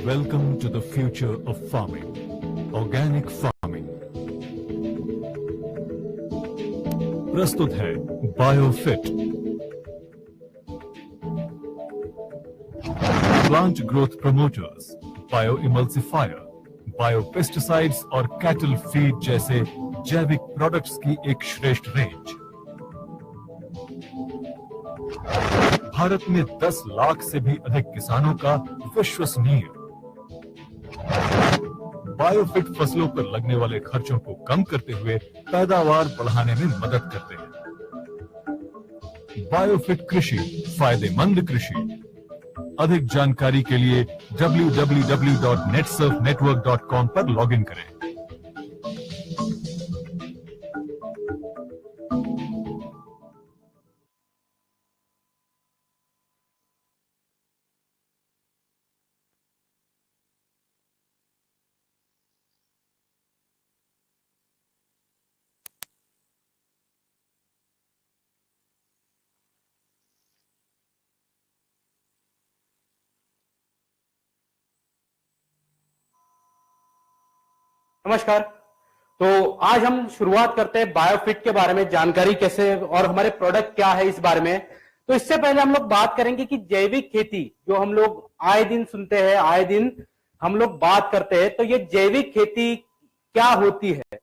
Welcome to the future of farming. Organic farming. प्रस्तुत है Biofit. Plant growth promoters, bio emulsifier, bio pesticides और cattle feed जैसे जैविक products की एक श्रेष्ठ रेंज। भारत में 10 लाख से भी अधिक किसानों का विश्वसनीय बायोफिट फसलों पर लगने वाले खर्चों को कम करते हुए पैदावार बढ़ाने में मदद करते हैं। बायोफिट कृषि, फायदेमंद कृषि। अधिक जानकारी के लिए www.netsurfnetwork.com पर लॉगिन करें। नमस्कार। तो आज हम शुरुआत करते हैं बायोफिट के बारे में, जानकारी कैसे और हमारे प्रोडक्ट क्या है इस बारे में। तो इससे पहले हम लोग बात करेंगे कि जैविक खेती जो हम लोग आए दिन सुनते हैं, आए दिन हम लोग बात करते हैं, तो ये जैविक खेती क्या होती है।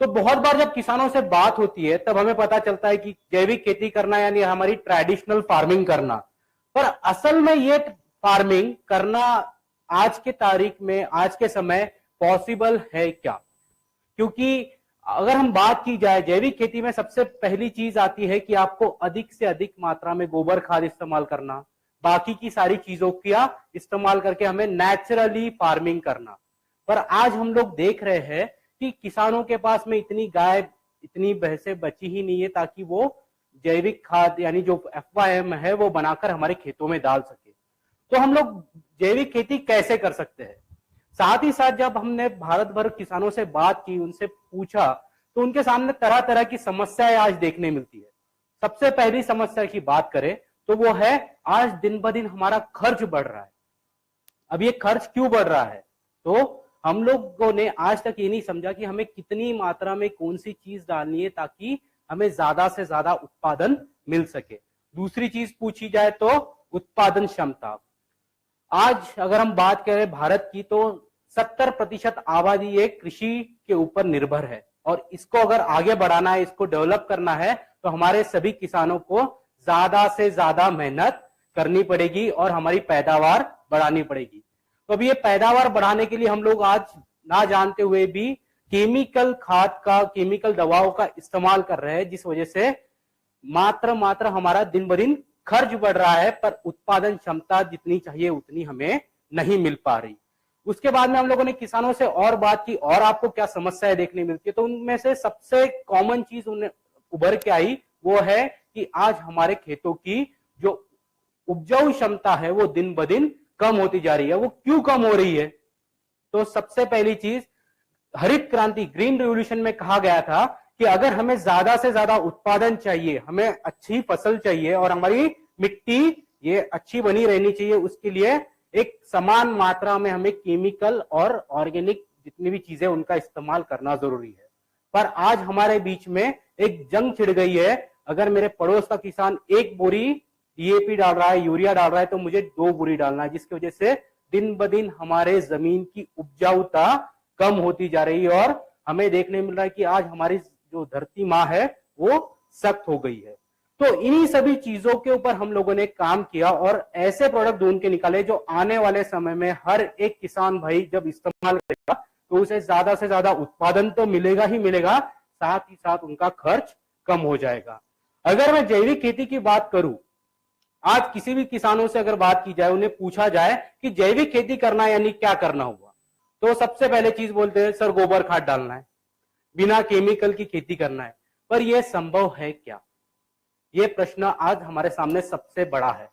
तो बहुत बार जब किसानों से बात होती है तब हमें पता चलता है कि जैविक खेती करना यानी हमारी ट्रेडिशनल फार्मिंग करना, पर असल में ये फार्मिंग करना आज के तारीख में, आज के समय पॉसिबल है क्या। क्योंकि अगर हम बात की जाए जैविक खेती में, सबसे पहली चीज आती है कि आपको अधिक से अधिक मात्रा में गोबर खाद इस्तेमाल करना, बाकी की सारी चीजों का इस्तेमाल करके हमें नेचुरली फार्मिंग करना। पर आज हम लोग देख रहे हैं कि किसानों के पास में इतनी गाय, इतनी भैंसें बची ही नहीं है ताकि वो जैविक खाद यानी जो FYM है वो बनाकर हमारे खेतों में डाल सके। तो हम लोग जैविक खेती कैसे कर सकते हैं। साथ ही साथ जब हमने भारत भर किसानों से बात की, उनसे पूछा, तो उनके सामने तरह तरह की समस्याएं आज देखने मिलती है। सबसे पहली समस्या की बात करें तो वो है आज दिन ब दिन हमारा खर्च बढ़ रहा है। अब ये खर्च क्यों बढ़ रहा है, तो हम लोगों ने आज तक ये नहीं समझा कि हमें कितनी मात्रा में कौन सी चीज डालनी है ताकि हमें ज्यादा से ज्यादा उत्पादन मिल सके। दूसरी चीज पूछी जाए तो उत्पादन क्षमता। आज अगर हम बात करें भारत की तो 70% आबादी ये कृषि के ऊपर निर्भर है, और इसको अगर आगे बढ़ाना है, इसको डेवलप करना है, तो हमारे सभी किसानों को ज्यादा से ज्यादा मेहनत करनी पड़ेगी और हमारी पैदावार बढ़ानी पड़ेगी। तो अब ये पैदावार बढ़ाने के लिए हम लोग आज ना जानते हुए भी केमिकल खाद का, केमिकल दवाओं का इस्तेमाल कर रहे हैं, जिस वजह से मात्र हमारा दिन ब दिन खर्च बढ़ रहा है, पर उत्पादन क्षमता जितनी चाहिए उतनी हमें नहीं मिल पा रही। उसके बाद में हम लोगों ने किसानों से और बात की और आपको क्या समस्याएं देखने मिलती है, तो उनमें से सबसे कॉमन चीज उन्हें उभर के आई वो है कि आज हमारे खेतों की जो उपजाऊ क्षमता है वो दिन ब दिन कम होती जा रही है। वो क्यों कम हो रही है, तो सबसे पहली चीज हरित क्रांति, ग्रीन रिवॉल्यूशन में कहा गया था कि अगर हमें ज्यादा से ज्यादा उत्पादन चाहिए, हमें अच्छी फसल चाहिए और हमारी मिट्टी ये अच्छी बनी रहनी चाहिए, उसके लिए एक समान मात्रा में हमें केमिकल और ऑर्गेनिक जितनी भी चीजें उनका इस्तेमाल करना जरूरी है। पर आज हमारे बीच में एक जंग छिड़ गई है। अगर मेरे पड़ोस का किसान 1 बोरी DAP डाल रहा है, यूरिया डाल रहा है, तो मुझे 2 बोरी डालना है, जिसकी वजह से दिन ब दिन हमारे जमीन की उपजाऊता कम होती जा रही है और हमें देखने मिल रहा है कि आज हमारी जो धरती माँ है वो सख्त हो गई है। तो इन्हीं सभी चीजों के ऊपर हम लोगों ने काम किया और ऐसे प्रोडक्ट ढूंढ के निकाले जो आने वाले समय में हर एक किसान भाई जब इस्तेमाल करेगा तो उसे ज्यादा से ज्यादा उत्पादन तो मिलेगा ही मिलेगा, साथ ही साथ उनका खर्च कम हो जाएगा। अगर मैं जैविक खेती की बात करूं, आज किसी भी किसानों से अगर बात की जाए, उन्हें पूछा जाए कि जैविक खेती करना यानी क्या करना हुआ, तो सबसे पहले चीज बोलते हैं सर गोबर खाद डालना है, बिना केमिकल की खेती करना है। पर यह संभव है क्या, ये प्रश्न आज हमारे सामने सबसे बड़ा है।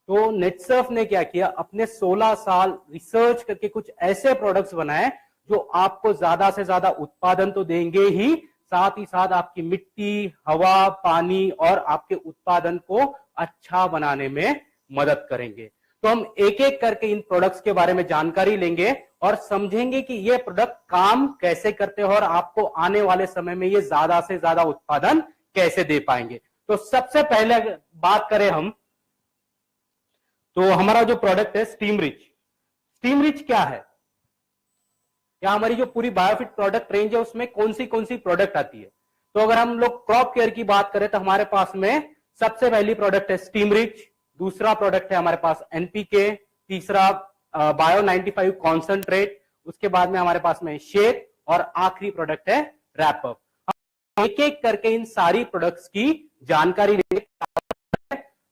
तो नेटसर्फ ने क्या किया, अपने 16 साल रिसर्च करके कुछ ऐसे प्रोडक्ट्स बनाए जो आपको ज्यादा से ज्यादा उत्पादन तो देंगे ही, साथ ही साथ आपकी मिट्टी, हवा, पानी और आपके उत्पादन को अच्छा बनाने में मदद करेंगे। तो हम एक एक करके इन प्रोडक्ट्स के बारे में जानकारी लेंगे और समझेंगे कि ये प्रोडक्ट काम कैसे करते हैं और आपको आने वाले समय में ये ज्यादा से ज्यादा उत्पादन कैसे दे पाएंगे। तो सबसे पहले बात करें हम, तो हमारा जो प्रोडक्ट है स्टीम रिच। स्टीम रिच क्या है, या हमारी जो पूरी बायोफिट प्रोडक्ट रेंज है उसमें कौन सी प्रोडक्ट आती है। तो अगर हम लोग क्रॉप केयर की बात करें तो हमारे पास में सबसे पहली प्रोडक्ट है स्टीम रिच, दूसरा प्रोडक्ट है हमारे पास एनपीके, तीसरा बायो 95 कॉन्सेंट्रेट, उसके बाद में हमारे पास में शेक और आखिरी प्रोडक्ट है रैपअप। एक एक करके इन सारी प्रोडक्ट्स की जानकारी लेंगे,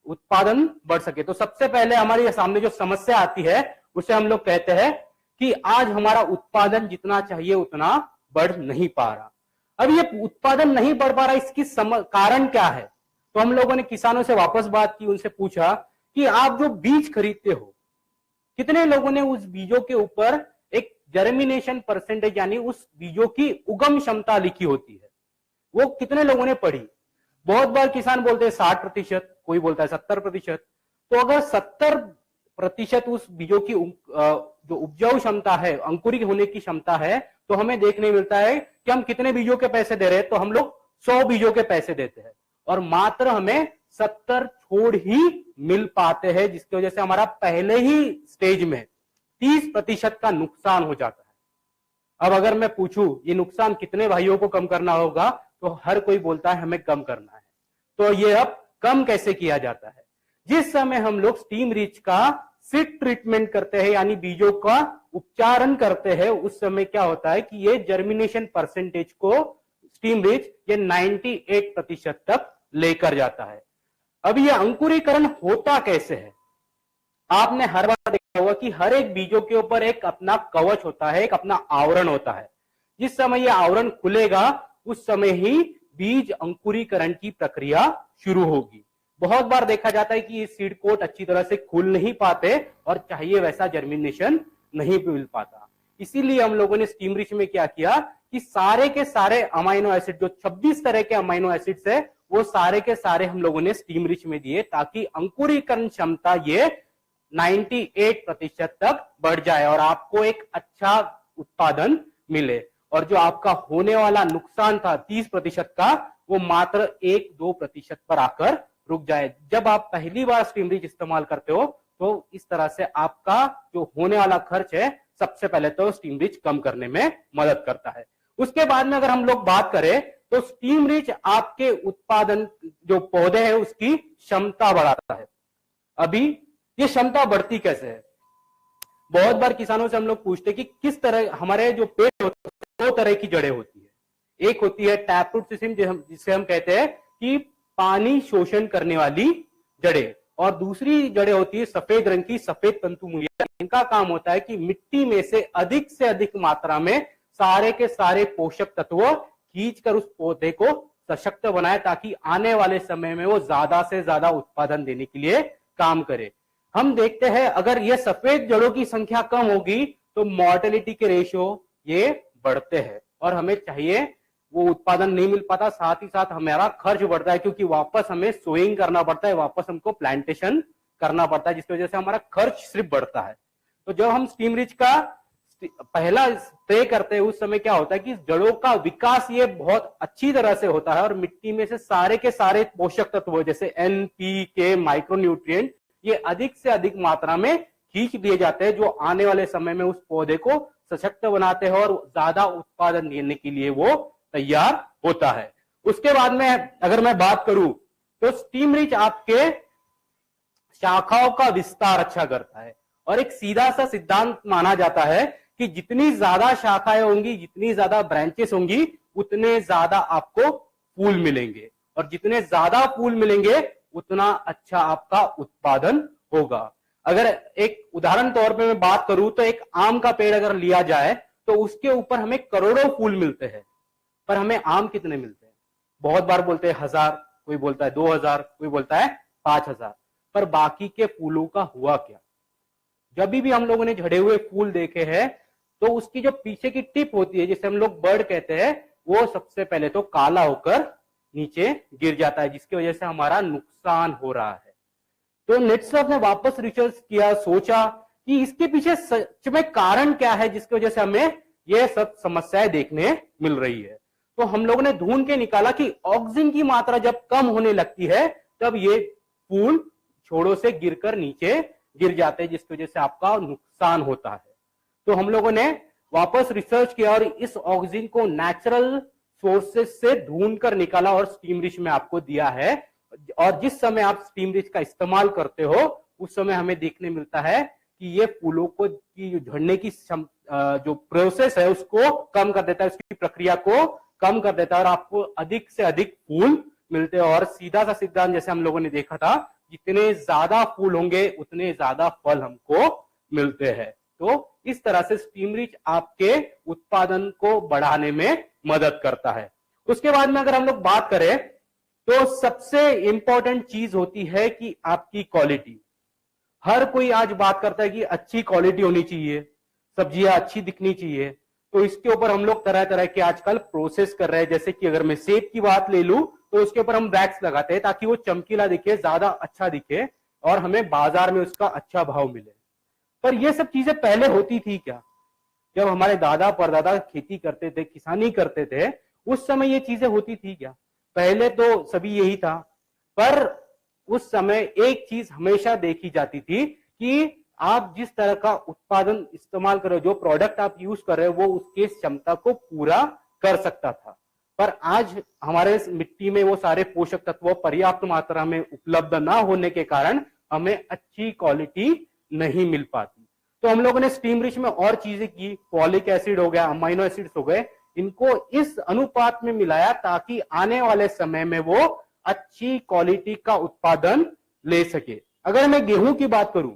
उत्पादन बढ़ सके। तो सबसे पहले हमारे सामने जो समस्या आती है उसे हम लोग कहते हैं कि आज हमारा उत्पादन जितना चाहिए उतना बढ़ नहीं पा रहा। अब ये उत्पादन नहीं बढ़ पा रहा, इसकी कारण क्या है। तो हम लोगों ने किसानों से वापस बात की, उनसे पूछा कि आप जो बीज खरीदते हो, कितने लोगों ने उस बीजों के ऊपर एक जर्मिनेशन परसेंटेज यानी उस बीजों की उगम क्षमता लिखी होती है, वो कितने लोगों ने पढ़ी। बहुत बार किसान बोलते हैं 60%, कोई बोलता है 70%। तो अगर 70% उस बीजों की जो उपजाऊ क्षमता है, अंकुरित होने की क्षमता है, तो हमें देखने मिलता है कि हम कितने बीजों के पैसे दे रहे हैं। तो हम लोग 100 बीजों के पैसे देते हैं और मात्र हमें 70 छोड़ ही मिल पाते हैं, जिसकी वजह से हमारा पहले ही स्टेज में 30% का नुकसान हो जाता है। अब अगर मैं पूछूं ये नुकसान कितने भाइयों को कम करना होगा, तो हर कोई बोलता है हमें कम करना है। तो ये अब कम कैसे किया जाता है। जिस समय हम लोग स्टीम रिच का सीड ट्रीटमेंट करते हैं यानी बीजों का उपचारण करते हैं, उस समय क्या होता है कि ये जर्मिनेशन परसेंटेज को स्टीम रिच ये 98% तक लेकर जाता है। अब ये अंकुरीकरण होता कैसे है। आपने हर बार देखा होगा कि हर एक बीजों के ऊपर एक अपना कवच होता है, एक अपना आवरण होता है। जिस समय ये आवरण खुलेगा उस समय ही बीज अंकुरीकरण की प्रक्रिया शुरू होगी। बहुत बार देखा जाता है कि ये सीड कोट अच्छी तरह से खुल नहीं पाते और चाहिए वैसा जर्मिनेशन नहीं मिल पाता। इसीलिए हम लोगों ने स्टीम रिच में क्या किया कि सारे के सारे अमाइनो एसिड, जो 26 तरह के अमाइनो एसिड्स है, वो सारे के सारे हम लोगों ने स्टीम रिच में दिए ताकि अंकुरीकरण क्षमता ये 98% तक बढ़ जाए और आपको एक अच्छा उत्पादन मिले। और जो आपका होने वाला नुकसान था 30% का, वो मात्र 1-2% पर आकर रुक जाए। जब आप पहली बार स्टीम रिच इस्तेमाल करते हो तो इस तरह से आपका जो होने वाला खर्च है, सबसे पहले तो स्टीम रिच कम करने में मदद करता है। उसके बाद में अगर हम लोग बात करें तो स्टीम रिच आपके उत्पादन जो पौधे हैं उसकी क्षमता बढ़ाता है। अभी ये क्षमता बढ़ती कैसे है। बहुत बार किसानों से हम लोग पूछते हैं कि किस तरह हमारे जो पेड़ होते हैं 2 तरह की जड़ें होती है। एक होती है टैप रूट सिस्टम, जिसे हम कहते हैं कि पानी शोषण करने वाली जड़ें, और दूसरी जड़ें होती है सफेद रंग की सफेद तंतु मूलियां। इनका काम होता है कि मिट्टी में से अधिक मात्रा में सारे के सारे पोषक तत्व खींचकर उस पौधे को सशक्त बनाए ताकि आने वाले समय में वो ज्यादा से ज्यादा उत्पादन देने के लिए काम करे। हम देखते हैं अगर ये सफेद जड़ों की संख्या कम होगी तो मॉर्टेलिटी के रेशियो ये बढ़ते हैं और हमें चाहिए वो उत्पादन नहीं मिल पाता। साथ ही साथ हमारा खर्च बढ़ता है क्योंकि वापस हमें सोइंग करना पड़ता है, वापस हमको प्लांटेशन करना पड़ता है, जिसकी वजह से हमारा खर्च सिर्फ बढ़ता है। तो जब हम स्टीम रिच का पहला स्प्रे करते हैं उस समय क्या होता है कि जड़ों का विकास ये बहुत अच्छी तरह से होता है और मिट्टी में से सारे के सारे पोषक तत्व जैसे NPK, माइक्रोन्यूट्रिएंट, ये अधिक से अधिक मात्रा में खींच दिए जाते हैं जो आने वाले समय में उस पौधे को सशक्त बनाते हैं और ज्यादा उत्पादन देने के लिए वो तैयार होता है। उसके बाद में अगर मैं बात करूं तो स्टीम रिच आपके शाखाओं का विस्तार अच्छा करता है और एक सीधा सा सिद्धांत माना जाता है कि जितनी ज्यादा शाखाएं होंगी, जितनी ज्यादा ब्रांचेस होंगी, उतने ज्यादा आपको फूल मिलेंगे और जितने ज्यादा फूल मिलेंगे उतना अच्छा आपका उत्पादन होगा। अगर एक उदाहरण तौर पे मैं बात करूं तो एक आम का पेड़ अगर लिया जाए तो उसके ऊपर हमें करोड़ों फूल मिलते हैं, पर हमें आम कितने मिलते हैं। बहुत बार बोलते हैं 1000, कोई बोलता है 2000, कोई बोलता है 5000, पर बाकी के फूलों का हुआ क्या। जब भी हम लोगों ने झड़े हुए फूल देखे हैं तो उसकी जो पीछे की टिप होती है जिसे हम लोग बर्ड कहते हैं, वो सबसे पहले तो काला होकर नीचे गिर जाता है, जिसकी वजह से हमारा नुकसान हो रहा है। तो नेटसर्फ ने वापस रिसर्च किया, सोचा कि इसके पीछे सच में कारण क्या है जिसकी वजह से हमें यह सब समस्याएं देखने मिल रही है। तो हम लोगों ने ढूंढ के निकाला कि ऑक्सीजन की मात्रा जब कम होने लगती है तब ये फूल छोड़ों से गिरकर नीचे गिर जाते हैं, जिसकी वजह से आपका नुकसान होता है। तो हम लोगों ने वापस रिसर्च किया और इस ऑक्सीजन को नेचुरल सोर्सेज से ढूंढ कर निकाला और स्टीम रिच में आपको दिया है। और जिस समय आप स्टीम रिच का इस्तेमाल करते हो उस समय हमें देखने मिलता है कि ये फूलों को की झड़ने की जो प्रोसेस है उसको कम कर देता है, उसकी प्रक्रिया को कम कर देता है और आपको अधिक से अधिक फूल मिलते हैं। और सीधा सा सिद्धांत जैसे हम लोगों ने देखा था, जितने ज्यादा फूल होंगे उतने ज्यादा फल हमको मिलते हैं। तो इस तरह से स्टीम रिच आपके उत्पादन को बढ़ाने में मदद करता है। उसके बाद में अगर हम लोग बात करें तो सबसे इंपॉर्टेंट चीज होती है कि आपकी क्वालिटी। हर कोई आज बात करता है कि अच्छी क्वालिटी होनी चाहिए, सब्जियां अच्छी दिखनी चाहिए। तो इसके ऊपर हम लोग तरह तरह के आजकल प्रोसेस कर रहे हैं। जैसे कि अगर मैं सेब की बात ले लूं तो उसके ऊपर हम वैक्स लगाते हैं ताकि वो चमकीला दिखे, ज्यादा अच्छा दिखे और हमें बाजार में उसका अच्छा भाव मिले। पर ये सब चीजें पहले होती थी क्या? जब हमारे दादा परदादा खेती करते थे, किसानी करते थे, उस समय ये चीजें होती थी क्या? पहले तो सभी यही था। पर उस समय एक चीज हमेशा देखी जाती थी कि आप जिस तरह का उत्पादन इस्तेमाल कर रहे हो, जो प्रोडक्ट आप यूज कर रहे हो, वो उसके क्षमता को पूरा कर सकता था। पर आज हमारे मिट्टी में वो सारे पोषक तत्व पर्याप्त मात्रा में उपलब्ध ना होने के कारण हमें अच्छी क्वालिटी नहीं मिल पाती। तो हम लोगों ने स्टीम रिच में और चीजें की, फॉलिक एसिड हो गया, अमाइनो एसिड्स हो गए, इनको इस अनुपात में मिलाया ताकि आने वाले समय में वो अच्छी क्वालिटी का उत्पादन ले सके। अगर मैं गेहूं की बात करूं,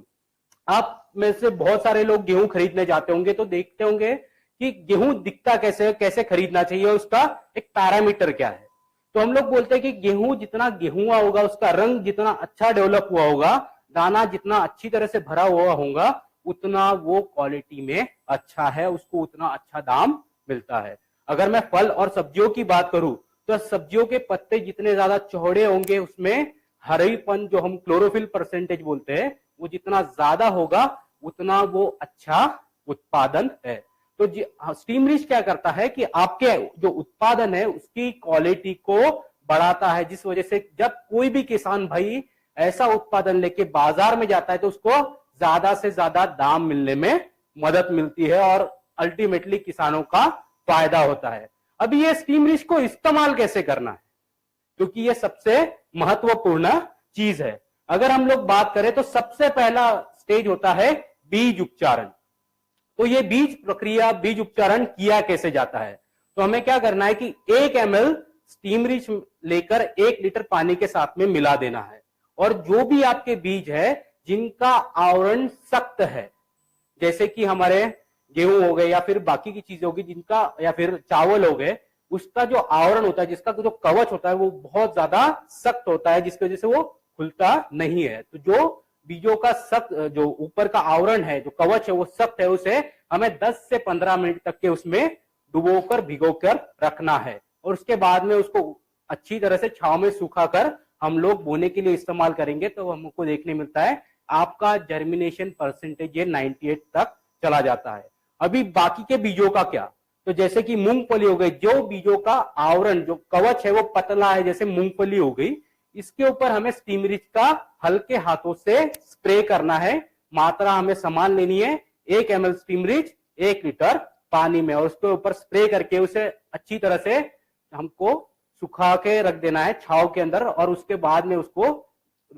आप में से बहुत सारे लोग गेहूं खरीदने जाते होंगे तो देखते होंगे कि गेहूं दिखता कैसे है, कैसे खरीदना चाहिए, उसका एक पैरामीटर क्या है। तो हम लोग बोलते हैं कि गेहूं जितना गेहूं होगा, उसका रंग जितना अच्छा डेवलप हुआ होगा, दाना जितना अच्छी तरह से भरा हुआ होगा, उतना वो क्वालिटी में अच्छा है, उसको उतना अच्छा दाम मिलता है। अगर मैं फल और सब्जियों की बात करूं तो सब्जियों के पत्ते जितने ज्यादा चौड़े होंगे, उसमें हरेपन जो हम क्लोरोफिल परसेंटेज बोलते हैं, वो जितना ज्यादा होगा उतना वो अच्छा उत्पादन है। तो स्टीम रिच क्या करता है कि आपके जो उत्पादन है उसकी क्वालिटी को बढ़ाता है, जिस वजह से जब कोई भी किसान भाई ऐसा उत्पादन लेके बाजार में जाता है तो उसको ज्यादा से ज्यादा दाम मिलने में मदद मिलती है और अल्टीमेटली किसानों का फायदा होता है। अभी ये स्टीम रिच को इस्तेमाल कैसे करना है, क्योंकि ये सबसे महत्वपूर्ण चीज है। अगर हम लोग बात करें तो सबसे पहला स्टेज होता है बीज उपचारण। तो ये बीज प्रक्रिया, बीज उपचारण किया कैसे जाता है? तो हमें क्या करना है कि 1 ml स्टीम रिच लेकर 1 लीटर पानी के साथ में मिला देना है। और जो भी आपके बीज है जिनका आवरण सख्त है, जैसे कि हमारे गेहूं हो गए या फिर बाकी की चीजें होगी जिनका, या फिर चावल हो गए, उसका जो आवरण होता है, जिसका जो कवच होता है वो बहुत ज्यादा सख्त होता है, जिसकी वजह से वो खुलता नहीं है। तो जो बीजों का सख्त, जो ऊपर का आवरण है, जो कवच है वो सख्त है, उसे हमें 10 से 15 मिनट तक के उसमें डुबोकर भिगोकर रखना है। और उसके बाद में उसको अच्छी तरह से छांव में सुखाकर हम लोग बोने के लिए इस्तेमाल करेंगे। तो हमको देखने मिलता है आपका जर्मिनेशन परसेंटेज ये 98 तक चला जाता है। अभी बाकी के बीजों का क्या? तो जैसे कि मूंगफली हो गई, जो बीजों का आवरण, जो कवच है वो पतला है, जैसे मूंगफली हो गई, इसके ऊपर हमें स्टीम रिच का हल्के हाथों से स्प्रे करना है। मात्रा हमें समान लेनी है, 1 ml स्टीम रिच 1 लीटर पानी में, और उसके ऊपर स्प्रे करके उसे अच्छी तरह से हमको सुखा के रख देना है छांव के अंदर, और उसके बाद में उसको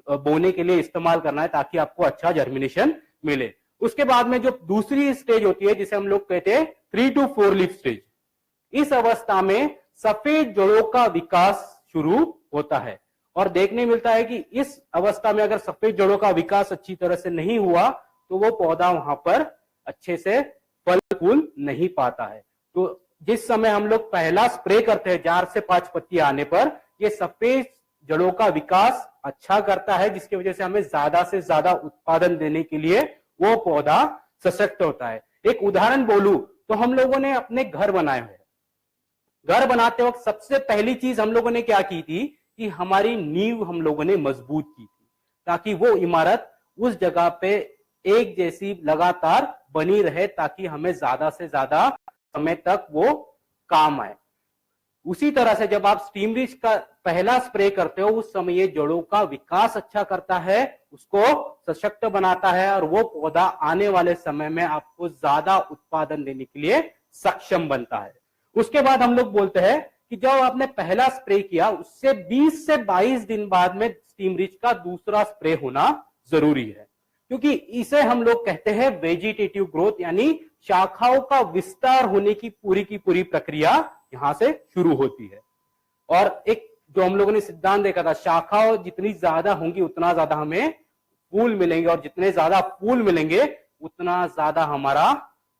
बोने के लिए इस्तेमाल करना है ताकि आपको अच्छा जर्मिनेशन मिले। उसके बाद में जो दूसरी स्टेज होती है जिसे हम लोग कहते हैं 3 to 4 लीफ स्टेज, इस अवस्था में सफेद जड़ों का विकास शुरू होता है। और देखने मिलता है कि इस अवस्था में अगर सफेद जड़ों का विकास अच्छी तरह से नहीं हुआ तो वो पौधा वहां पर अच्छे से फल फूल नहीं पाता है। तो जिस समय हम लोग पहला स्प्रे करते हैं 4 से 5 पत्तियां आने पर, ये सफेद जड़ों का विकास अच्छा करता है, जिसकी वजह से हमें ज्यादा से ज्यादा उत्पादन देने के लिए वो पौधा सशक्त होता है। एक उदाहरण बोलूं तो हम लोगों ने अपने घर बनाए हुए, घर बनाते वक्त सबसे पहली चीज हम लोगों ने क्या की थी कि हमारी नींव हम लोगों ने मजबूत की थी। ताकि वो इमारत उस जगह पे एक जैसी लगातार बनी रहे, ताकि हमें ज्यादा से ज्यादा समय तक वो काम आए। उसी तरह से जब आप स्टीम रिच का पहला स्प्रे करते हो, उस समय ये जड़ों का विकास अच्छा करता है, उसको सशक्त बनाता है, और वो पौधा आने वाले समय में आपको ज्यादा उत्पादन देने के लिए सक्षम बनता है। उसके बाद हम लोग बोलते हैं कि जब आपने पहला स्प्रे किया, उससे 20 से 22 दिन बाद में स्टीम रिच का दूसरा स्प्रे होना जरूरी है, क्योंकि इसे हम लोग कहते हैं वेजिटेटिव ग्रोथ, यानी शाखाओं का विस्तार होने की पूरी प्रक्रिया यहां से शुरू होती है। और एक जो हम लोगों ने सिद्धांत देखा था, शाखाओं जितनी ज्यादा होंगी उतना ज्यादा हमें फूल मिलेंगे, और जितने ज्यादा फूल मिलेंगे उतना ज्यादा हमारा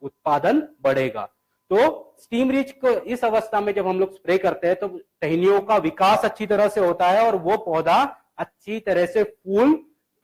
उत्पादन बढ़ेगा। तो स्टीम रिच को इस अवस्था में जब हम लोग स्प्रे करते हैं तो टहनियों का विकास अच्छी तरह से होता है, और वो पौधा अच्छी तरह से फूल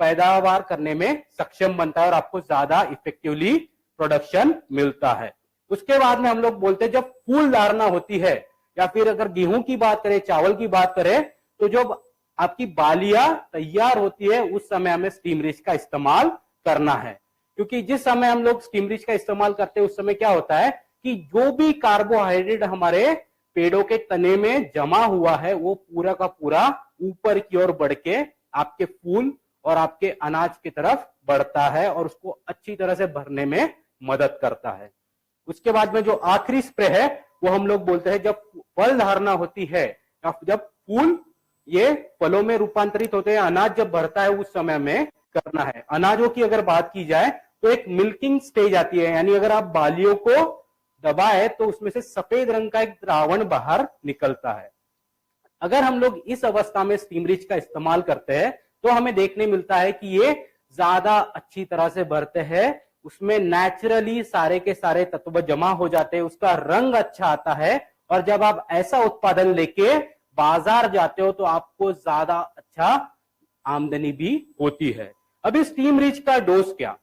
पैदावार करने में सक्षम बनता है, और आपको ज्यादा इफेक्टिवली प्रोडक्शन मिलता है। उसके बाद में हम लोग बोलते हैं जब फूल धारणा होती है, या फिर अगर गेहूं की बात करें, चावल की बात करें, तो जब आपकी बालियां तैयार होती है उस समय हमें स्टीम रिच का इस्तेमाल करना है। क्योंकि जिस समय हम लोग स्टीम रिच का इस्तेमाल करते हैं उस समय क्या होता है कि जो भी कार्बोहाइड्रेट हमारे पेड़ों के तने में जमा हुआ है वो पूरा का पूरा ऊपर की ओर बढ़ के आपके फूल और आपके अनाज की तरफ बढ़ता है, और उसको अच्छी तरह से भरने में मदद करता है। उसके बाद में जो आखिरी स्प्रे है वो हम लोग बोलते हैं जब फल धारणा होती है, जब फूल ये फलों में रूपांतरित होते हैं, अनाज जब भरता है उस समय में करना है। अनाजों की अगर बात की जाए तो एक मिल्किंग स्टेज आती है, यानी अगर आप बालियों को दबाए तो उसमें से सफेद रंग का एक द्रावण बाहर निकलता है। अगर हम लोग इस अवस्था में स्टीम रिच का इस्तेमाल करते हैं तो हमें देखने मिलता है कि ये ज्यादा अच्छी तरह से भरते हैं, उसमें नेचुरली सारे के सारे तत्व जमा हो जाते हैं, उसका रंग अच्छा आता है, और जब आप ऐसा उत्पादन लेके बाजार जाते हो तो आपको ज्यादा अच्छा आमदनी भी होती है। अभी स्टीम रिच का डोज क्या?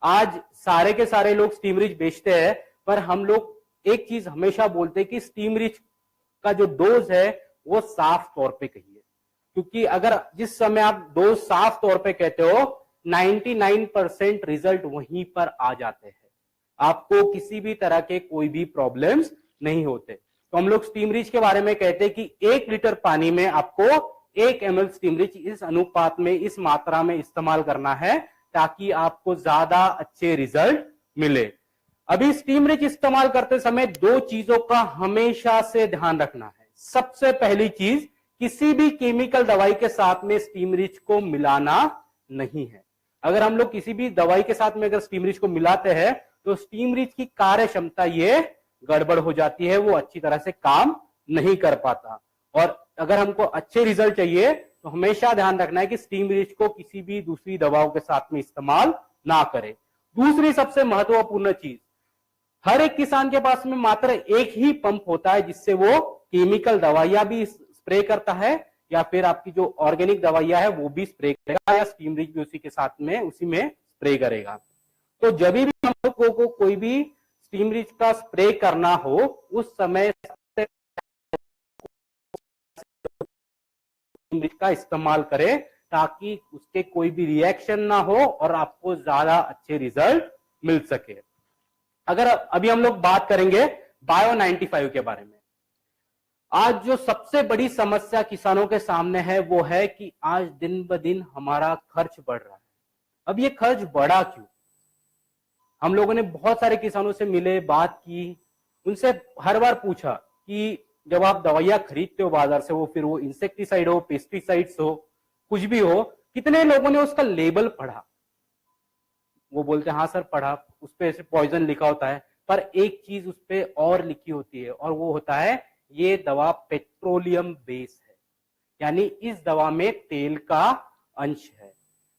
आज सारे के सारे लोग स्टीम रिच बेचते हैं, पर हम लोग एक चीज हमेशा बोलते हैं कि स्टीम रिच का जो डोज है वो साफ तौर पे कहिए, क्योंकि अगर जिस समय आप डोज साफ तौर पे कहते हो 99% रिजल्ट वहीं पर आ जाते हैं, आपको किसी भी तरह के कोई भी प्रॉब्लम्स नहीं होते। तो हम लोग स्टीम रिच के बारे में कहते हैं कि 1 लीटर पानी में आपको 1 ml स्टीम रिच इस अनुपात में, इस मात्रा में इस्तेमाल करना है, ताकि आपको ज्यादा अच्छे रिजल्ट मिले। अभी स्टीम रिच इस्तेमाल करते समय 2 चीजों का हमेशा से ध्यान रखना है। सबसे पहली चीज, किसी भी केमिकल दवाई के साथ में स्टीम रिच को मिलाना नहीं है। अगर हम लोग किसी भी दवाई के साथ में अगर स्टीम रिच को मिलाते हैं तो स्टीम रिच की कार्य क्षमता ये गड़बड़ हो जाती है, वो अच्छी तरह से काम नहीं कर पाता। और अगर हमको अच्छे रिजल्ट चाहिए तो हमेशा ध्यान रखना है कि स्टीम रिच को किसी भी दूसरी दवाओं के साथ में इस्तेमाल ना करें। दूसरी सबसे महत्वपूर्ण चीज, हर एक किसान के पास में मात्र एक ही पंप होता है जिससे वो केमिकल दवाइयां भी स्प्रे करता है, या फिर आपकी जो ऑर्गेनिक दवाइयां है वो भी स्प्रे करेगा, या स्टीम रिच भी उसी के साथ में उसी में स्प्रे करेगा। तो जब भी हम लोगों को कोई भी स्टीम रिच का स्प्रे करना हो उस समय स्टीम रिच का इस्तेमाल करें, ताकि उसके कोई भी रिएक्शन ना हो और आपको ज्यादा अच्छे रिजल्ट मिल सके। अगर अभी हम लोग बात करेंगे बायो 95 के बारे में, आज जो सबसे बड़ी समस्या किसानों के सामने है वो है कि आज दिन ब दिन हमारा खर्च बढ़ रहा है। अब ये खर्च बढ़ा क्यों? हम लोगों ने बहुत सारे किसानों से मिले, बात की, उनसे हर बार पूछा कि जब आप दवाइयां खरीदते हो बाजार से, वो फिर वो इंसेक्टिसाइड हो, पेस्टिसाइड्स हो, कुछ भी हो, कितने लोगों ने उसका लेबल पढ़ा? वो बोलते हैं हाँ सर पढ़ा, उस पे ऐसे पॉइजन लिखा होता है, पर एक चीज उस पे और लिखी होती है, और वो होता है ये दवा पेट्रोलियम बेस है, यानी इस दवा में तेल का अंश है।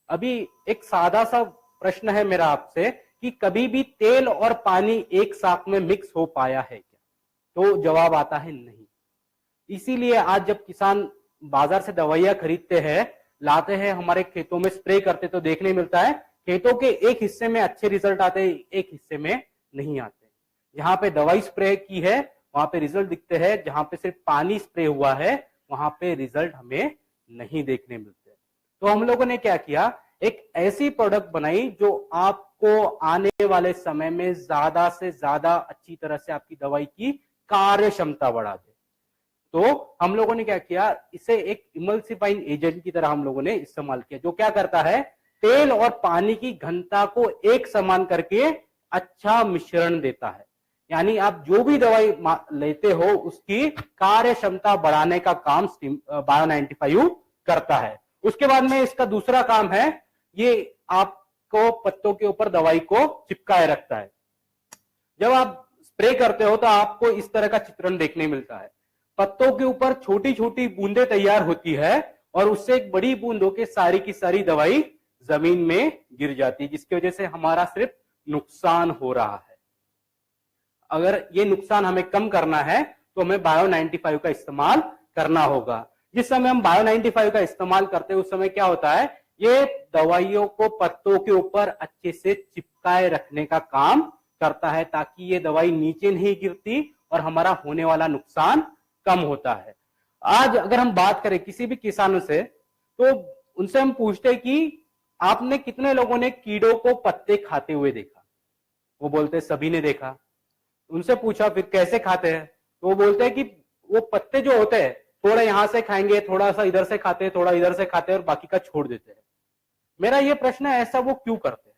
अभी एक सादा सा प्रश्न है मेरा आपसे कि कभी भी तेल और पानी एक साथ में मिक्स हो पाया है क्या? तो जवाब आता है नहीं। इसीलिए आज जब किसान बाजार से दवाइयां खरीदते हैं, लाते हैं, हमारे खेतों में स्प्रे करते, तो देखने मिलता है खेतों के एक हिस्से में अच्छे रिजल्ट आते हैं, एक हिस्से में नहीं आते। जहां पे दवाई स्प्रे की है वहां पे रिजल्ट दिखते हैं, जहां पे सिर्फ पानी स्प्रे हुआ है वहां पे रिजल्ट हमें नहीं देखने मिलते। तो हम लोगों ने क्या किया, एक ऐसी प्रोडक्ट बनाई जो आपको आने वाले समय में ज्यादा से ज्यादा अच्छी तरह से आपकी दवाई की कार्य क्षमता बढ़ा दे। तो हम लोगों ने क्या किया, इसे एक इमल्सिफाइंग एजेंट की तरह हम लोगों ने इस्तेमाल किया, जो क्या करता है, तेल और पानी की घनता को एक समान करके अच्छा मिश्रण देता है। यानी आप जो भी दवाई लेते हो उसकी कार्य क्षमता बढ़ाने का काम बायो 95 करता है। उसके बाद में इसका दूसरा काम है, ये आपको पत्तों के ऊपर दवाई को चिपकाए रखता है। जब आप स्प्रे करते हो तो आपको इस तरह का चित्रण देखने मिलता है, पत्तों के ऊपर छोटी छोटी बूंदें तैयार होती है और उससे एक बड़ी बूंद होकर सारी की सारी दवाई जमीन में गिर जाती है, जिसकी वजह से हमारा सिर्फ नुकसान हो रहा है। अगर ये नुकसान हमें कम करना है तो हमें बायो 95 का इस्तेमाल करना होगा। जिस समय हम बायो 95 का इस्तेमाल करते हैं उस समय क्या होता है, ये दवाइयों को पत्तों के ऊपर अच्छे से चिपकाए रखने का काम करता है, ताकि ये दवाई नीचे नहीं गिरती और हमारा होने वाला नुकसान कम होता है। आज अगर हम बात करें किसी भी किसानों से, तो उनसे हम पूछते हैं कि आपने कितने लोगों ने कीड़ों को पत्ते खाते हुए देखा, वो बोलते हैं सभी ने देखा। उनसे पूछा फिर कैसे खाते हैं, तो वो बोलते हैं कि वो पत्ते जो होते हैं थोड़ा यहां से खाएंगे, थोड़ा सा इधर से खाते हैं, थोड़ा इधर से खाते हैं और बाकी का छोड़ देते हैं। मेरा ये प्रश्न है, ऐसा वो क्यों करते हैं?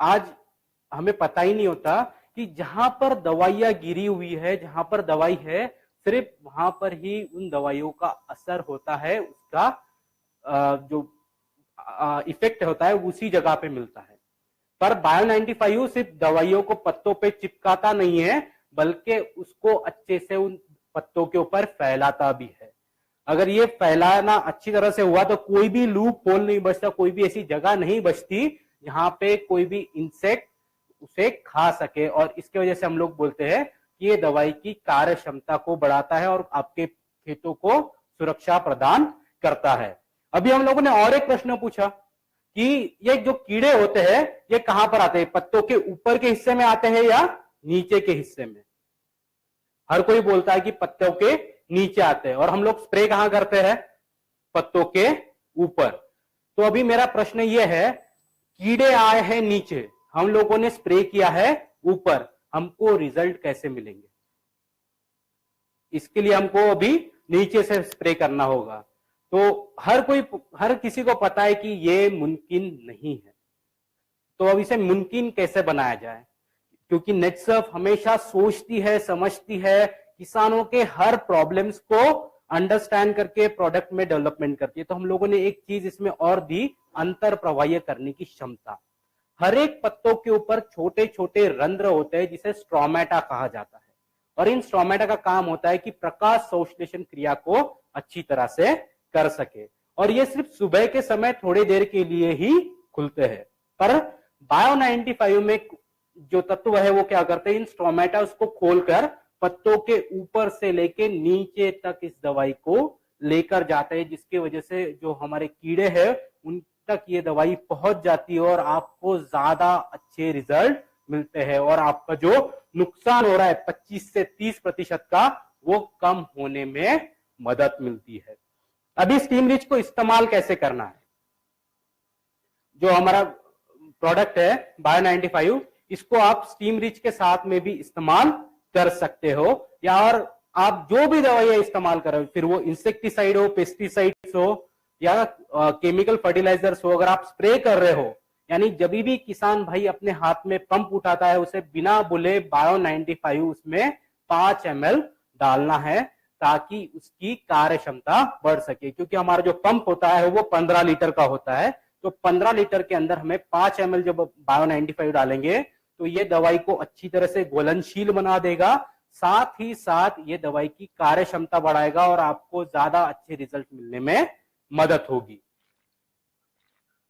आज हमें पता ही नहीं होता कि जहां पर दवाइयां गिरी हुई है, जहां पर दवाई है, सिर्फ वहां पर ही उन दवाइयों का असर होता है, उसका जो इफेक्ट होता है उसी जगह पे मिलता है। पर बायो 95 सिर्फ दवाइयों को पत्तों पे चिपकाता नहीं है, बल्कि उसको अच्छे से उन पत्तों के ऊपर फैलाता भी है। अगर ये फैलाना अच्छी तरह से हुआ तो कोई भी लूप होल नहीं बचता, कोई भी ऐसी जगह नहीं बचती जहां पे कोई भी इंसेक्ट उसे खा सके। और इसकी वजह से हम लोग बोलते हैं कि ये दवाई की कार्य क्षमता को बढ़ाता है और आपके खेतों को सुरक्षा प्रदान करता है। अभी हम लोगों ने और एक प्रश्न पूछा कि ये जो कीड़े होते हैं ये कहां पर आते हैं, पत्तों के ऊपर के हिस्से में आते हैं या नीचे के हिस्से में? हर कोई बोलता है कि पत्तों के नीचे आते हैं, और हम लोग स्प्रे कहां करते हैं, पत्तों के ऊपर। तो अभी मेरा प्रश्न ये है, कीड़े आए हैं नीचे, हम लोगों ने स्प्रे किया है ऊपर, हमको रिजल्ट कैसे मिलेंगे? इसके लिए हमको अभी नीचे से स्प्रे करना होगा। तो हर किसी को पता है कि ये मुमकिन नहीं है। तो अब इसे मुमकिन कैसे बनाया जाए? क्योंकि नेटसर्फ हमेशा सोचती है, समझती है, किसानों के हर प्रॉब्लम्स को अंडरस्टैंड करके प्रोडक्ट में डेवलपमेंट करती है। तो हम लोगों ने एक चीज इसमें और दी, अंतर प्रवाह्य करने की क्षमता। हर एक पत्तों के ऊपर छोटे छोटे रंध्र होते हैं जिसे स्ट्रोमेटा कहा जाता है, और इन स्ट्रोमेटा का काम होता है कि प्रकाश संश्लेषण क्रिया को अच्छी तरह से कर सके, और ये सिर्फ सुबह के समय थोड़ी देर के लिए ही खुलते हैं। पर बायो 95 में जो तत्व है वो क्या करते हैं, इन स्ट्रोमेटा उसको खोलकर पत्तों के ऊपर से लेके नीचे तक इस दवाई को लेकर जाते हैं, जिसकी वजह से जो हमारे कीड़े हैं उन तक ये दवाई पहुंच जाती है और आपको ज्यादा अच्छे रिजल्ट मिलते हैं, और आपका जो नुकसान हो रहा है 25 से 30% का, वो कम होने में मदद मिलती है। अभी स्टीम रिच को इस्तेमाल कैसे करना है? जो हमारा प्रोडक्ट है बायो 95, इसको आप स्टीम रिच के साथ में भी इस्तेमाल कर सकते हो, या और आप जो भी दवाइयां इस्तेमाल कर रहे हो, फिर वो इंसेक्टिसाइड हो, पेस्टिसाइड्स हो या केमिकल फर्टिलाइजर्स हो, अगर आप स्प्रे कर रहे हो, यानी जब भी किसान भाई अपने हाथ में पंप उठाता है उसे बिना बोले बायो 95 उसमें 5 ml डालना है, ताकि उसकी कार्य क्षमता बढ़ सके। क्योंकि हमारा जो पंप होता है वो 15 लीटर का होता है, तो 15 लीटर के अंदर हमें 5 ml जब बायो 95 डालेंगे तो ये दवाई को अच्छी तरह से घुलनशील बना देगा, साथ ही साथ ये दवाई की कार्य क्षमता बढ़ाएगा और आपको ज्यादा अच्छे रिजल्ट मिलने में मदद होगी।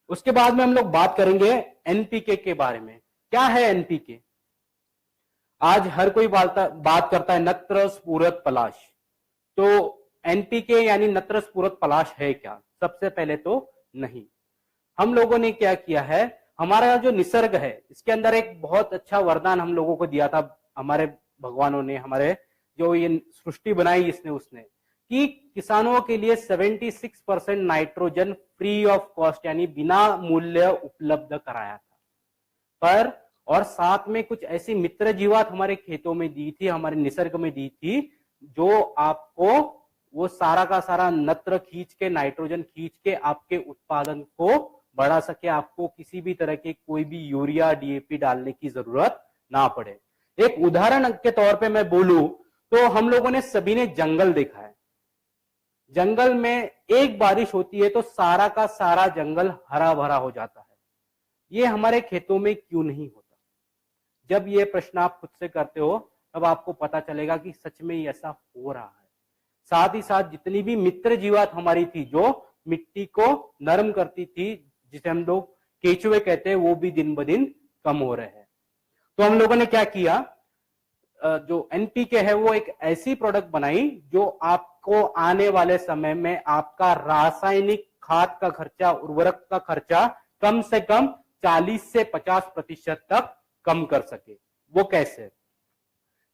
उसके बाद में हम लोग बात करेंगे एनपीके के बारे में। क्या है एनपीके? आज हर कोई बात करता है नत्र स्फुरद पलाश। तो एनपीके यानी नत्र स्फुरद पलाश है क्या? सबसे पहले तो नहीं। हम लोगों ने क्या किया है, हमारा जो निसर्ग है इसके अंदर एक बहुत अच्छा वरदान हम लोगों को दिया था हमारे भगवानों ने, हमारे जो ये सृष्टि बनाई इसने उसने, कि किसानों के लिए 76% नाइट्रोजन फ्री ऑफ कॉस्ट यानी बिना मूल्य उपलब्ध कराया था। पर और साथ में कुछ ऐसी मित्र जीवात हमारे खेतों में दी थी, हमारे निसर्ग में दी थी, जो आपको वो सारा का सारा नत्र खींच के, नाइट्रोजन खींच के आपके उत्पादन को बढ़ा सके, आपको किसी भी तरह के कोई भी यूरिया डीएपी डालने की जरूरत ना पड़े। एक उदाहरण के तौर पे मैं बोलूं तो हम लोगों ने सभी ने जंगल देखा है। जंगल में एक बारिश होती है तो सारा का सारा जंगल हरा भरा हो जाता है। ये हमारे खेतों में क्यों नहीं होता? जब ये प्रश्न आप खुद से करते हो तब आपको पता चलेगा कि सच में ही ऐसा हो रहा है। साथ ही साथ जितनी भी मित्र जीवात हमारी थी जो मिट्टी को नरम करती थी, जिसे हम लोग केचुए कहते हैं, वो भी दिन ब दिन कम हो रहे हैं। तो हम लोगों ने क्या किया, जो एनपीके है वो एक ऐसी प्रोडक्ट बनाई जो आपको आने वाले समय में आपका रासायनिक खाद का खर्चा, उर्वरक का खर्चा कम से कम 40 से 50% तक कम कर सके। वो कैसे?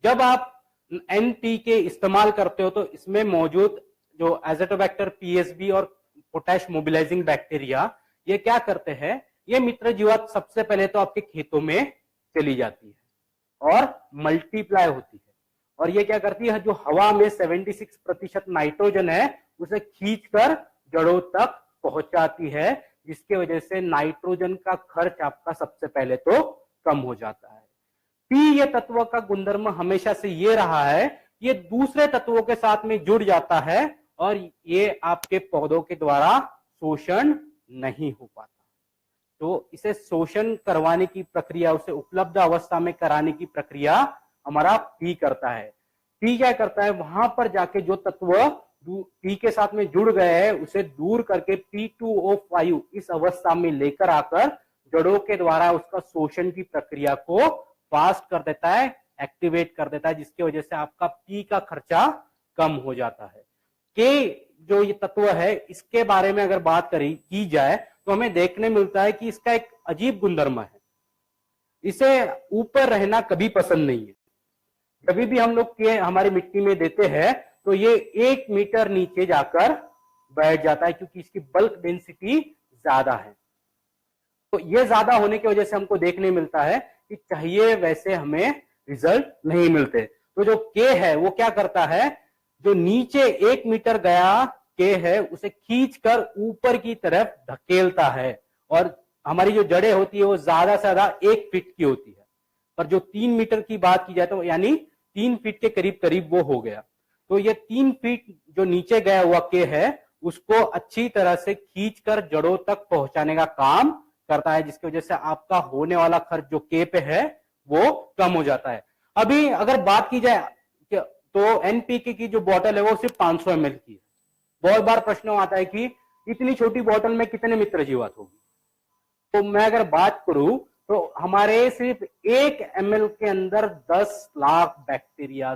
जब आप एनपीके इस्तेमाल करते हो तो इसमें मौजूद जो एज़ोटोबैक्टर पीएसबी और पोटैश मोबिलाइजिंग बैक्टीरिया, ये क्या करते हैं, ये मित्र जीवात सबसे पहले तो आपके खेतों में चली जाती है और मल्टीप्लाई होती है, और ये क्या करती है, जो हवा में 76% नाइट्रोजन है उसे खींचकर जड़ों तक पहुंचाती है, जिसकी वजह से नाइट्रोजन का खर्च आपका सबसे पहले तो कम हो जाता है। पी ये तत्व का गुणधर्म हमेशा से ये रहा है, ये दूसरे तत्वों के साथ में जुड़ जाता है और ये आपके पौधों के द्वारा शोषण नहीं हो पाता। तो इसे शोषण करवाने की प्रक्रिया, उसे उपलब्ध अवस्था में कराने की प्रक्रिया हमारा पी करता है। पी क्या करता है, वहां पर जाके जो तत्व पी के साथ में जुड़ गए हैं उसे दूर करके P2O5 इस अवस्था में लेकर आकर जड़ों के द्वारा उसका शोषण की प्रक्रिया को फास्ट कर देता है, एक्टिवेट कर देता है, जिसकी वजह से आपका पी का खर्चा कम हो जाता है। के जो ये तत्व है इसके बारे में अगर बात की जाए तो हमें देखने मिलता है कि इसका एक अजीब गुणधर्म है, इसे ऊपर रहना कभी पसंद नहीं है। कभी भी हम लोग के हमारी मिट्टी में देते हैं तो ये 1 मीटर नीचे जाकर बैठ जाता है, क्योंकि इसकी बल्क डेंसिटी ज्यादा है। तो ये ज्यादा होने की वजह से हमको देखने मिलता है कि चाहिए वैसे हमें रिजल्ट नहीं मिलते। तो जो के है वो क्या करता है, जो नीचे 1 मीटर गया के है उसे खींचकर ऊपर की तरफ धकेलता है, और हमारी जो जड़ें होती है वो ज्यादा से ज्यादा 1 फीट की होती है, पर जो 3 मीटर की बात की जाए तो यानी 3 फीट के करीब करीब वो हो गया। तो ये 3 फीट जो नीचे गया हुआ के है उसको अच्छी तरह से खींचकर जड़ों तक पहुंचाने का काम करता है, जिसकी वजह से आपका होने वाला खर्च जो के पे है वो कम हो जाता है। अभी अगर बात की जाए तो एनपीके की जो बोतल है वो सिर्फ 500 ml की है। बहुत बार प्रश्न आता है कि इतनी छोटी बोतल में कितने मित्र जीवात होगी। तो मैं अगर बात करूं तो हमारे सिर्फ 1 ml के अंदर 10 लाख बैक्टीरिया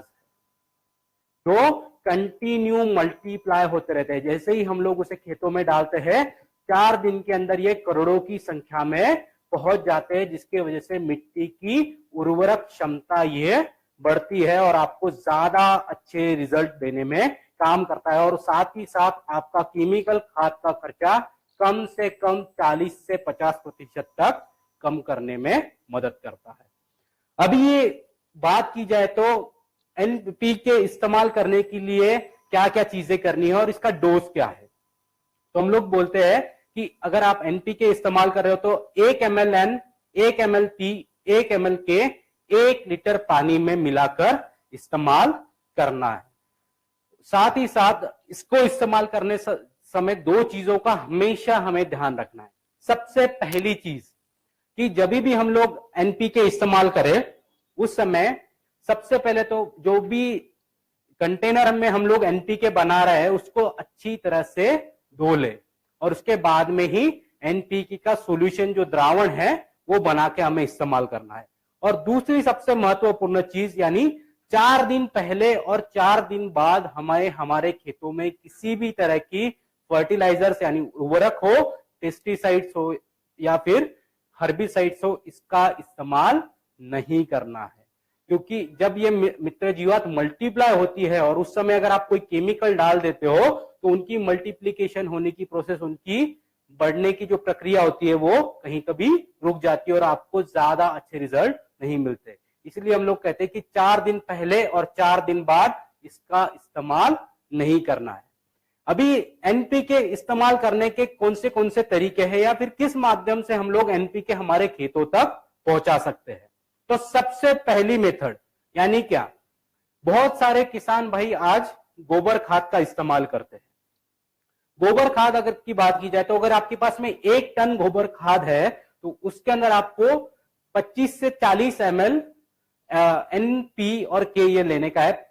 जो कंटिन्यू मल्टीप्लाई होते रहते हैं। जैसे ही हम लोग उसे खेतों में डालते हैं 4 दिन के अंदर ये करोड़ों की संख्या में पहुंच जाते हैं, जिसकी वजह से मिट्टी की उर्वरक क्षमता ये बढ़ती है और आपको ज्यादा अच्छे रिजल्ट देने में काम करता है। और साथ ही साथ आपका केमिकल खाद का खर्चा कम से कम 40 से 50% तक कम करने में मदद करता है। अभी ये बात की जाए तो एनपीके इस्तेमाल करने के लिए क्या क्या चीजें करनी है और इसका डोज क्या है। तो हम लोग बोलते हैं कि अगर आप एनपीके इस्तेमाल कर रहे हो तो 1 ml N, 1 ml P, 1 ml K 1 litre पानी में मिलाकर इस्तेमाल करना है। साथ ही साथ इसको इस्तेमाल करने समय 2 चीजों का हमेशा हमें ध्यान रखना है। सबसे पहली चीज कि जब भी हम लोग एनपीके इस्तेमाल करें उस समय सबसे पहले तो जो भी कंटेनर में हम लोग एनपीके बना रहे हैं उसको अच्छी तरह से धो ले, और उसके बाद में ही एनपीके का सॉल्यूशन जो द्रावण है वो बना के हमें इस्तेमाल करना है। और दूसरी सबसे महत्वपूर्ण चीज यानी 4 दिन पहले और 4 दिन बाद हमारे खेतों में किसी भी तरह की फर्टिलाइजर्स यानी उर्वरक हो, पेस्टिसाइड्स हो या फिर हर्बिसाइड्स हो, इसका इस्तेमाल नहीं करना है। क्योंकि जब ये मित्र जीवात मल्टीप्लाई होती है और उस समय अगर आप कोई केमिकल डाल देते हो तो उनकी मल्टीप्लीकेशन होने की प्रोसेस, उनकी बढ़ने की जो प्रक्रिया होती है वो कहीं कभी रुक जाती है और आपको ज्यादा अच्छे रिजल्ट नहीं मिलते। इसलिए हम लोग कहते हैं कि 4 दिन पहले और 4 दिन बाद इसका इस्तेमाल नहीं करना है। अभी एनपीके इस्तेमाल करने के कौन से तरीके हैं या फिर किस माध्यम से हम लोग एनपीके हमारे खेतों तक पहुंचा सकते हैं। तो सबसे पहली मेथड यानी क्या, बहुत सारे किसान भाई आज गोबर खाद का इस्तेमाल करते हैं। गोबर खाद अगर की बात की जाए तो अगर आपके पास में 1 टन गोबर खाद है तो उसके अंदर आपको 25 से 40 ml एनपी और के ये लेने का है।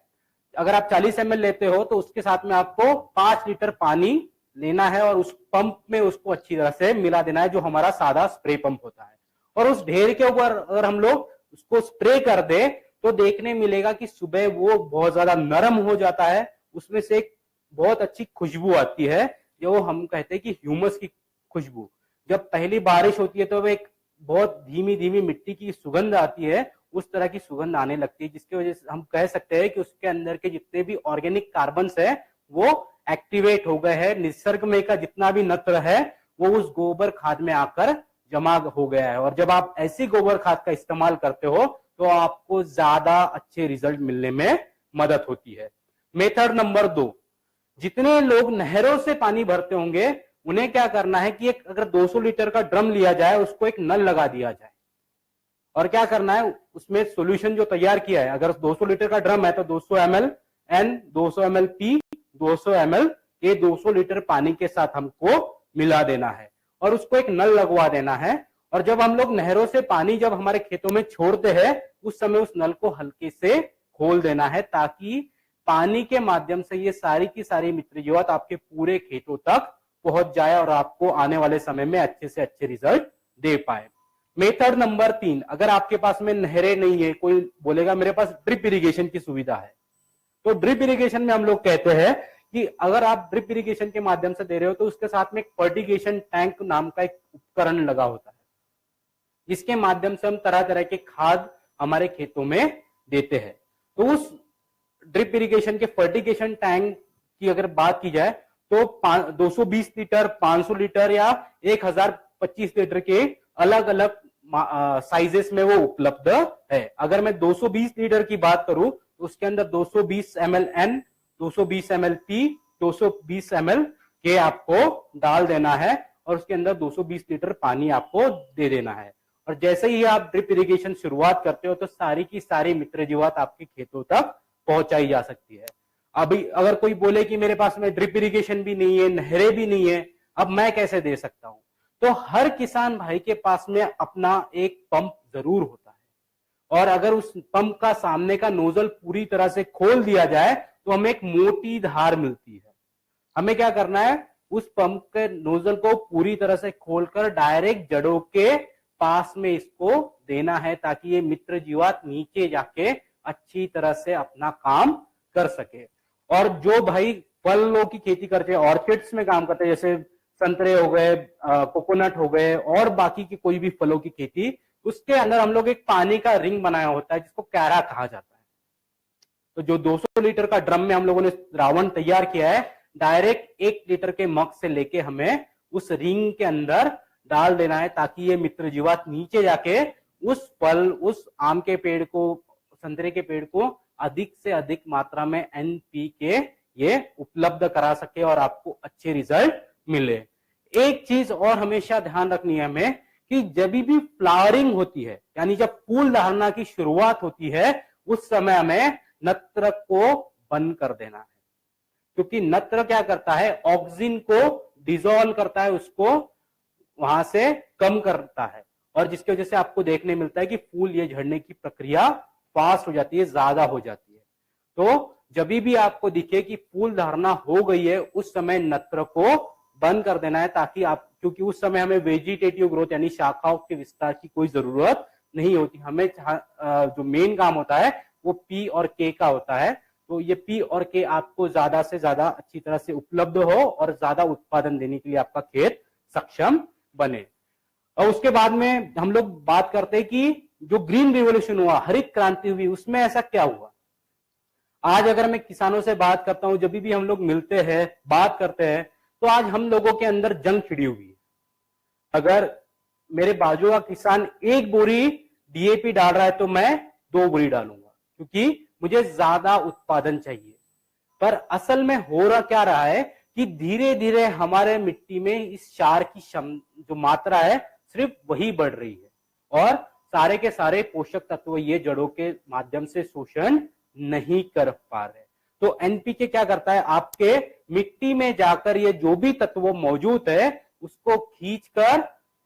अगर आप 40 ml लेते हो तो उसके साथ में आपको 5 लीटर पानी लेना है और उस पंप में उसको अच्छी तरह से मिला देना है, जो हमारा सादा स्प्रे पंप होता है। और उस ढेर के ऊपर अगर हम लोग उसको स्प्रे कर दे तो देखने मिलेगा कि सुबह वो बहुत ज्यादा नरम हो जाता है, उसमें से एक बहुत अच्छी खुशबू आती है, जो हम कहते हैं कि ह्यूमस की खुशबू। जब पहली बारिश होती है तो वो एक बहुत धीमी धीमी मिट्टी की सुगंध आती है, उस तरह की सुगंध आने लगती है, जिसकी वजह से हम कह सकते हैं कि उसके अंदर के जितने भी ऑर्गेनिक कार्बन्स है वो एक्टिवेट हो गए हैं। निसर्ग में का जितना भी नत्र है वो उस गोबर खाद में आकर जमा हो गया है। और जब आप ऐसी गोबर खाद का इस्तेमाल करते हो तो आपको ज्यादा अच्छे रिजल्ट मिलने में मदद होती है। मेथड नंबर 2, जितने लोग नहरों से पानी भरते होंगे उन्हें क्या करना है कि एक अगर 200 लीटर का ड्रम लिया जाए, उसको एक नल लगा दिया जाए और क्या करना है, उसमें सॉल्यूशन जो तैयार किया है, अगर 200 लीटर का ड्रम है तो 200 ml N, 200 ml P, 200 ml ये 200 लीटर पानी के साथ हमको मिला देना है और उसको एक नल लगवा देना है। और जब हम लोग नहरों से पानी जब हमारे खेतों में छोड़ते हैं उस समय उस नल को हल्के से खोल देना है, ताकि पानी के माध्यम से ये सारी की सारी मित्र जीवात आपके पूरे खेतों तक पहुंच जाए और आपको आने वाले समय में अच्छे से अच्छे रिजल्ट दे पाए। मेथड नंबर 3, अगर आपके पास में नहरें नहीं है, कोई बोलेगा मेरे पास ड्रिप इरिगेशन की सुविधा है, तो ड्रिप इरिगेशन में हम लोग कहते हैं कि अगर आप ड्रिप इरिगेशन के माध्यम से दे रहे हो तो उसके साथ में एक फर्टिगेशन टैंक नाम का एक उपकरण लगा होता है, जिसके माध्यम से हम तरह तरह के खाद हमारे खेतों में देते हैं। तो उस ड्रिप इरिगेशन के फर्टिगेशन टैंक की अगर बात की जाए तो 220 लीटर, 500 लीटर या 1025 लीटर के अलग अलग साइजेस में वो उपलब्ध है। अगर मैं 220 लीटर की बात करूं तो उसके अंदर 220 ml N, 220 ml P, 220 ml के आपको डाल देना है और उसके अंदर 220 लीटर पानी आपको दे देना है। और जैसे ही आप ड्रिप इरिगेशन शुरुआत करते हो तो सारी की सारी मित्र जीवात आपके खेतों तक पहुंचाई जा सकती है। अभी अगर कोई बोले कि मेरे पास में ड्रिप इरिगेशन भी नहीं है, नहरें भी नहीं है, अब मैं कैसे दे सकता हूं, तो हर किसान भाई के पास में अपना एक पंप जरूर होता है और अगर उस पंप का सामने का नोजल पूरी तरह से खोल दिया जाए तो हमें एक मोटी धार मिलती है। हमें क्या करना है, उस पंप के नोजल को पूरी तरह से खोलकर डायरेक्ट जड़ों के पास में इसको देना है, ताकि ये मित्र जीवात नीचे जाके अच्छी तरह से अपना काम कर सके। और जो भाई फलों की खेती करते हैं, ऑर्चिड्स में काम करते हैं, जैसे संतरे हो गए, कोकोनट हो गए और बाकी की कोई भी फलों की खेती, उसके अंदर हम लोग एक पानी का रिंग बनाया होता है जिसको कैरा कहा जाता है। तो जो 200 लीटर का ड्रम में हम लोगों ने द्रावण तैयार किया है, डायरेक्ट 1 लीटर के मग से लेके हमें उस रिंग के अंदर डाल देना है, ताकि ये मित्र जीवात नीचे जाके उस फल, उस आम के पेड़ को, संतरे के पेड़ को अधिक से अधिक मात्रा में एनपीके ये उपलब्ध करा सके और आपको अच्छे रिजल्ट मिले। एक चीज और हमेशा ध्यान रखनी है हमें कि जब भी फ्लावरिंग होती है, यानी जब फूल धारणा की शुरुआत होती है, उस समय हमें नत्र को बंद कर देना है, क्योंकि नत्र क्या करता है, ऑक्सीजन को डिसॉल्व करता है, उसको वहां से कम करता है और जिसकी वजह से आपको देखने मिलता है कि फूल ये झड़ने की प्रक्रिया फास्ट हो जाती है, ज्यादा हो जाती है। तो जब भी आपको दिखे कि फूल धारणा हो गई है, उस समय नत्र को बंद कर देना है, ताकि आप, क्योंकि उस समय हमें वेजिटेटिव ग्रोथ यानी शाखाओं के विस्तार की कोई जरूरत नहीं होती। हमें जो मेन काम होता है वो पी और के का होता है। तो ये पी और के आपको ज्यादा से ज्यादा अच्छी तरह से उपलब्ध हो और ज्यादा उत्पादन देने के लिए आपका खेत सक्षम बने। और उसके बाद में हम लोग बात करते हैं कि जो ग्रीन रिवॉल्यूशन हुआ, हरित क्रांति हुई, उसमें ऐसा क्या हुआ? आज अगर मैं किसानों से बात करता हूं, जब भी हम लोग मिलते हैं, बात करते हैं, तो आज हम लोगों के अंदर जंग छिड़ी हुई है। अगर मेरे बाजू का किसान एक बोरी डीएपी डाल रहा है तो मैं 2 बोरी डालूंगा, क्योंकि मुझे ज्यादा उत्पादन चाहिए। पर असल में हो रहा क्या रहा है कि धीरे धीरे हमारे मिट्टी में इस क्षार की जो मात्रा है सिर्फ वही बढ़ रही है और सारे के सारे पोषक तत्व ये जड़ों के माध्यम से शोषण नहीं कर पा रहे। तो एनपीके क्या करता है, आपके मिट्टी में जाकर ये जो भी तत्व मौजूद है उसको खींचकर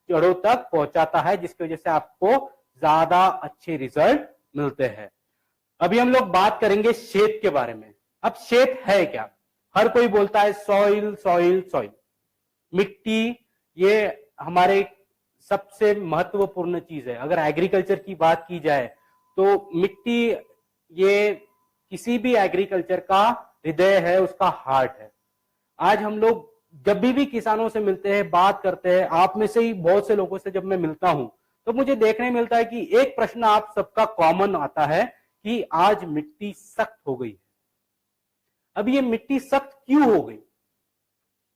जड़ों तक पहुंचाता है, जिसकी वजह से आपको ज्यादा अच्छे रिजल्ट मिलते हैं। अभी हम लोग बात करेंगे शेत के बारे में। अब शेत है क्या? हर कोई बोलता है सॉइल सॉइल सॉइल। मिट्टी ये हमारे सबसे महत्वपूर्ण चीज है। अगर एग्रीकल्चर की बात की जाए तो मिट्टी ये किसी भी एग्रीकल्चर का हृदय है, उसका हार्ट है। आज हम लोग जब भी किसानों से मिलते हैं, बात करते हैं, आप में से ही बहुत से लोगों से जब मैं मिलता हूं तो मुझे देखने मिलता है कि एक प्रश्न आप सबका कॉमन आता है कि आज मिट्टी सख्त हो गई है। अब ये मिट्टी सख्त क्यों हो गई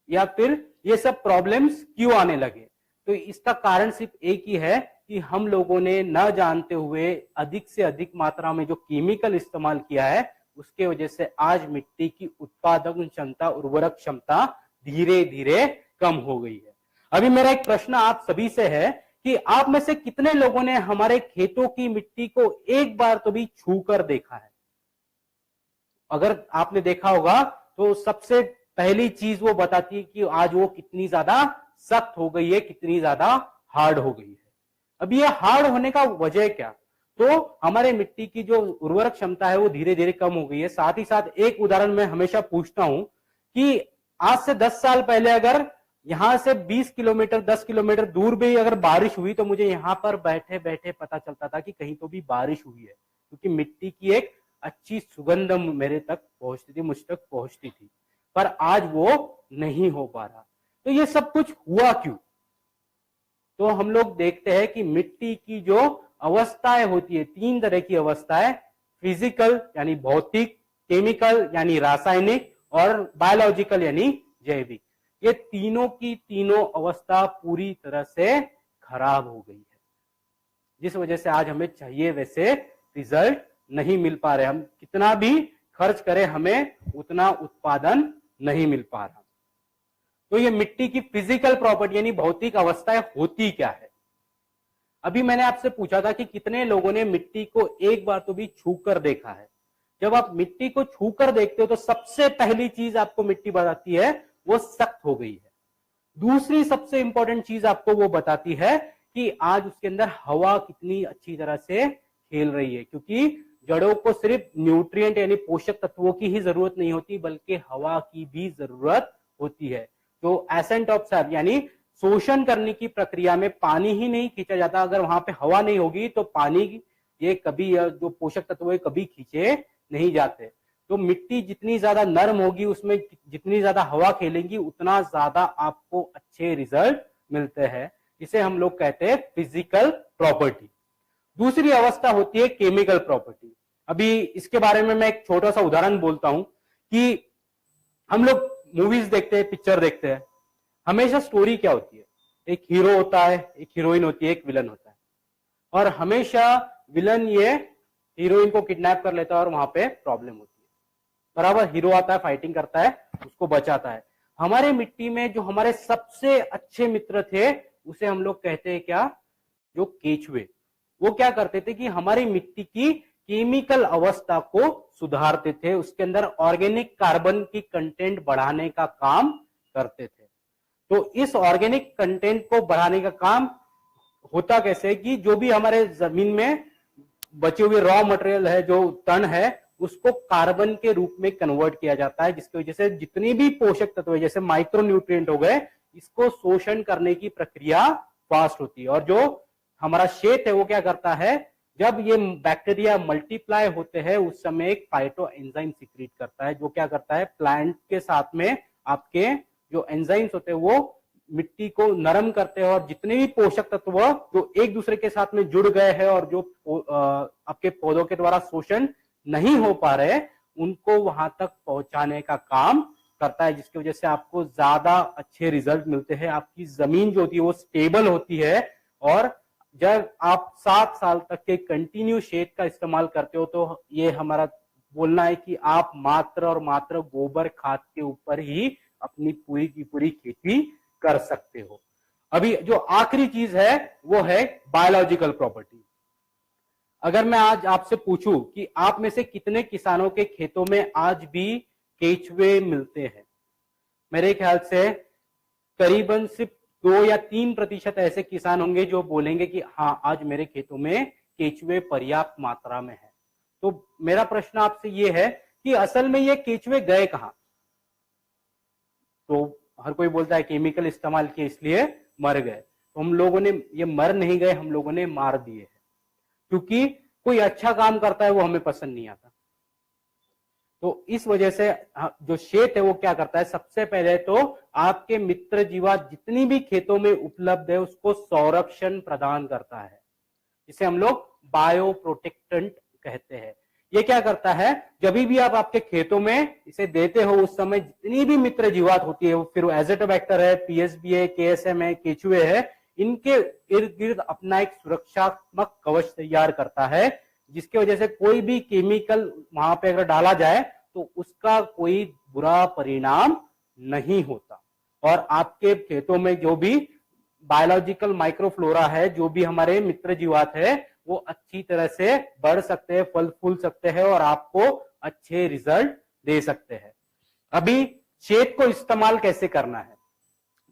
या फिर ये सब प्रॉब्लम्स क्यों आने लगे? तो इसका कारण सिर्फ एक ही है कि हम लोगों ने न जानते हुए अधिक से अधिक मात्रा में जो केमिकल इस्तेमाल किया है, उसके वजह से आज मिट्टी की उत्पादन क्षमता, उर्वरक क्षमता धीरे धीरे कम हो गई है। अभी मेरा एक प्रश्न आप सभी से है कि आप में से कितने लोगों ने हमारे खेतों की मिट्टी को एक बार तो भी छू कर देखा है? अगर आपने देखा होगा तो सबसे पहली चीज वो बताती है कि आज वो कितनी ज्यादा सख्त हो गई है, कितनी ज्यादा हार्ड हो गई है। अब ये हार्ड होने का वजह क्या? तो हमारे मिट्टी की जो उर्वरक क्षमता है वो धीरे धीरे कम हो गई है। साथ ही साथ एक उदाहरण मैं हमेशा पूछता हूं कि आज से 10 साल पहले अगर यहां से 20 किलोमीटर 10 किलोमीटर दूर भी अगर बारिश हुई तो मुझे यहां पर बैठे बैठे पता चलता था कि कहीं तो भी बारिश हुई है, क्योंकि मिट्टी की एक अच्छी सुगंध मेरे तक पहुंचती थी, मुझ तक पहुंचती थी। पर आज वो नहीं हो पा रहा। तो ये सब कुछ हुआ क्यों? तो हम लोग देखते हैं कि मिट्टी की जो अवस्थाएं होती है, 3 तरह की अवस्थाएं, फिजिकल यानी भौतिक, केमिकल यानी रासायनिक और बायोलॉजिकल यानी जैविक। ये तीनों की तीनों अवस्था पूरी तरह से खराब हो गई है, जिस वजह से आज हमें चाहिए वैसे रिजल्ट नहीं मिल पा रहे। हम कितना भी खर्च करें हमें उतना उत्पादन नहीं मिल पा रहा। तो ये मिट्टी की फिजिकल प्रॉपर्टी यानी भौतिक अवस्थाएं होती क्या है? अभी मैंने आपसे पूछा था कि कितने लोगों ने मिट्टी को एक बार तो भी छू कर देखा है। जब आप मिट्टी को छू कर देखते हो तो सबसे पहली चीज आपको मिट्टी बताती है वो सख्त हो गई है। दूसरी सबसे इंपॉर्टेंट चीज आपको वो बताती है कि आज उसके अंदर हवा कितनी अच्छी तरह से खेल रही है, क्योंकि जड़ों को सिर्फ न्यूट्रिएंट यानी पोषक तत्वों की ही जरूरत नहीं होती, बल्कि हवा की भी जरूरत होती है। तो एसेंट ऑफ सैप यानी शोषण करने की प्रक्रिया में पानी ही नहीं खींचा जाता। अगर वहां पे हवा नहीं होगी तो पानी ये कभी जो पोषक तत्व है कभी खींचे नहीं जाते। तो मिट्टी जितनी ज्यादा नरम होगी, उसमें जितनी ज्यादा हवा खेलेंगी, उतना ज्यादा आपको अच्छे रिजल्ट मिलते हैं। इसे हम लोग कहते हैं फिजिकल प्रॉपर्टी। दूसरी अवस्था होती है केमिकल प्रॉपर्टी। अभी इसके बारे में मैं एक छोटा सा उदाहरण बोलता हूं कि हम लोग मूवीज देखते हैं, पिक्चर देखते हैं, हमेशा स्टोरी क्या होती है? एक हीरो होता है, एक हीरोइन होती है, एक विलन होता है, और हमेशा विलन ये हीरोइन को किडनैप कर लेता है और वहां पे प्रॉब्लम होती है। बराबर हीरो आता है, फाइटिंग करता है, उसको बचाता है। हमारे मिट्टी में जो हमारे सबसे अच्छे मित्र थे उसे हम लोग कहते हैं क्या? जो केचुए। वो क्या करते थे कि हमारी मिट्टी की केमिकल अवस्था को सुधारते थे, उसके अंदर ऑर्गेनिक कार्बन की कंटेंट बढ़ाने का काम करते थे। तो इस ऑर्गेनिक कंटेंट को बढ़ाने का काम होता कैसे कि जो भी हमारे जमीन में बचे हुए रॉ मटेरियल है, जो तन है, उसको कार्बन के रूप में कन्वर्ट किया जाता है, जिसकी वजह से जितनी भी पोषक तत्व है जैसे माइक्रो न्यूट्रिएंट हो गए, इसको शोषण करने की प्रक्रिया फास्ट होती है। और जो हमारा शेत है वो क्या करता है, जब ये बैक्टीरिया मल्टीप्लाई होते हैं उस समय एक फाइटो एंजाइम सिक्रीट करता है, जो क्या करता है प्लांट के साथ में आपके जो एंजाइम्स होते हैं वो मिट्टी को नरम करते हैं और जितने भी पोषक तत्व जो एक दूसरे के साथ में जुड़ गए हैं और जो आपके पौधों के द्वारा शोषण नहीं हो पा रहे उनको वहां तक पहुंचाने का काम करता है, जिसकी वजह से आपको ज्यादा अच्छे रिजल्ट मिलते हैं। आपकी जमीन जो होती है वो स्टेबल होती है और जब आप 7 साल तक के कंटिन्यू शेड का इस्तेमाल करते हो तो ये हमारा बोलना है कि आप मात्र और मात्र गोबर खाद के ऊपर ही अपनी पूरी की पूरी खेती कर सकते हो। अभी जो आखिरी चीज है वो है बायोलॉजिकल प्रॉपर्टी। अगर मैं आज आपसे पूछूं कि आप में से कितने किसानों के खेतों में आज भी केचुए मिलते हैं, मेरे ख्याल से करीबन सिर्फ 2 या 3% ऐसे किसान होंगे जो बोलेंगे कि हाँ आज मेरे खेतों में केचुए पर्याप्त मात्रा में है। तो मेरा प्रश्न आपसे ये है कि असल में ये केचुए गए कहां? तो हर कोई बोलता है केमिकल इस्तेमाल किए इसलिए मर गए। तो हम लोगों ने ये मर नहीं गए, हम लोगों ने मार दिए हैं, क्योंकि कोई अच्छा काम करता है वो हमें पसंद नहीं आता। तो इस वजह से जो शेड है वो क्या करता है, सबसे पहले तो आपके मित्र जीवात जितनी भी खेतों में उपलब्ध है उसको संरक्षण प्रदान करता है, जिसे हम लोग बायो प्रोटेक्टेंट कहते हैं। ये क्या करता है, जब भी आप आपके खेतों में इसे देते हो उस समय जितनी भी मित्र जीवात होती है, फिर एज़ोटोबैक्टर है, पीएसबी है, केएसएम है, केचुए है, इनके इर्द गिर्द अपना एक सुरक्षात्मक कवच तैयार करता है, जिसकी वजह से कोई भी केमिकल वहां पे अगर डाला जाए तो उसका कोई बुरा परिणाम नहीं होता। और आपके खेतों में जो भी बायोलॉजिकल माइक्रोफ्लोरा है, जो भी हमारे मित्र जीवात है, वो अच्छी तरह से बढ़ सकते हैं, फल फूल सकते हैं और आपको अच्छे रिजल्ट दे सकते हैं। अभी शेड को इस्तेमाल कैसे करना है,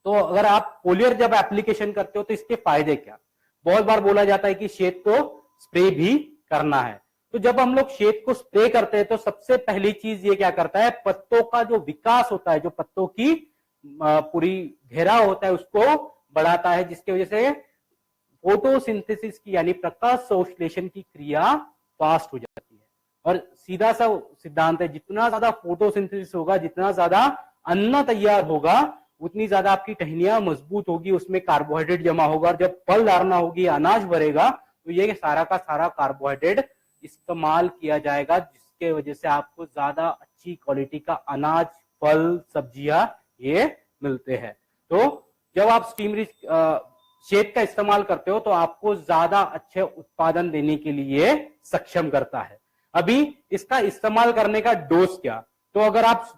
तो अगर आप फोलियर जब एप्लीकेशन करते हो तो इसके फायदे क्या? बहुत बार बोला जाता है कि शेड को स्प्रे भी करना है। तो जब हम लोग शेड को स्प्रे करते हैं तो सबसे पहली चीज ये क्या करता है, पत्तों का जो विकास होता है, जो पत्तों की पूरी घेराव होता है उसको बढ़ाता है, जिसकी वजह से फोटोसिंथेसिस की यानी प्रकाश संश्लेषण की क्रिया फास्ट हो जाती है। और सीधा सा सिद्धांत है, जितना ज्यादा फोटोसिंथेसिस होगा, जितना ज्यादा अन्न तैयार होगा, उतनी ज्यादा आपकी टहनियां मजबूत होगी, उसमें कार्बोहाइड्रेट जमा होगा और जब फल धारणा होगी, अनाज भरेगा, तो ये सारा का सारा कार्बोहाइड्रेट इस्तेमाल किया जाएगा, जिसके वजह से आपको ज्यादा अच्छी क्वालिटी का अनाज, फल, सब्जियां ये मिलते हैं। तो जब आप स्टीम रिच शेड का इस्तेमाल करते हो तो आपको ज्यादा अच्छे उत्पादन देने के लिए सक्षम करता है। अभी इसका इस्तेमाल करने का डोज क्या, तो अगर आप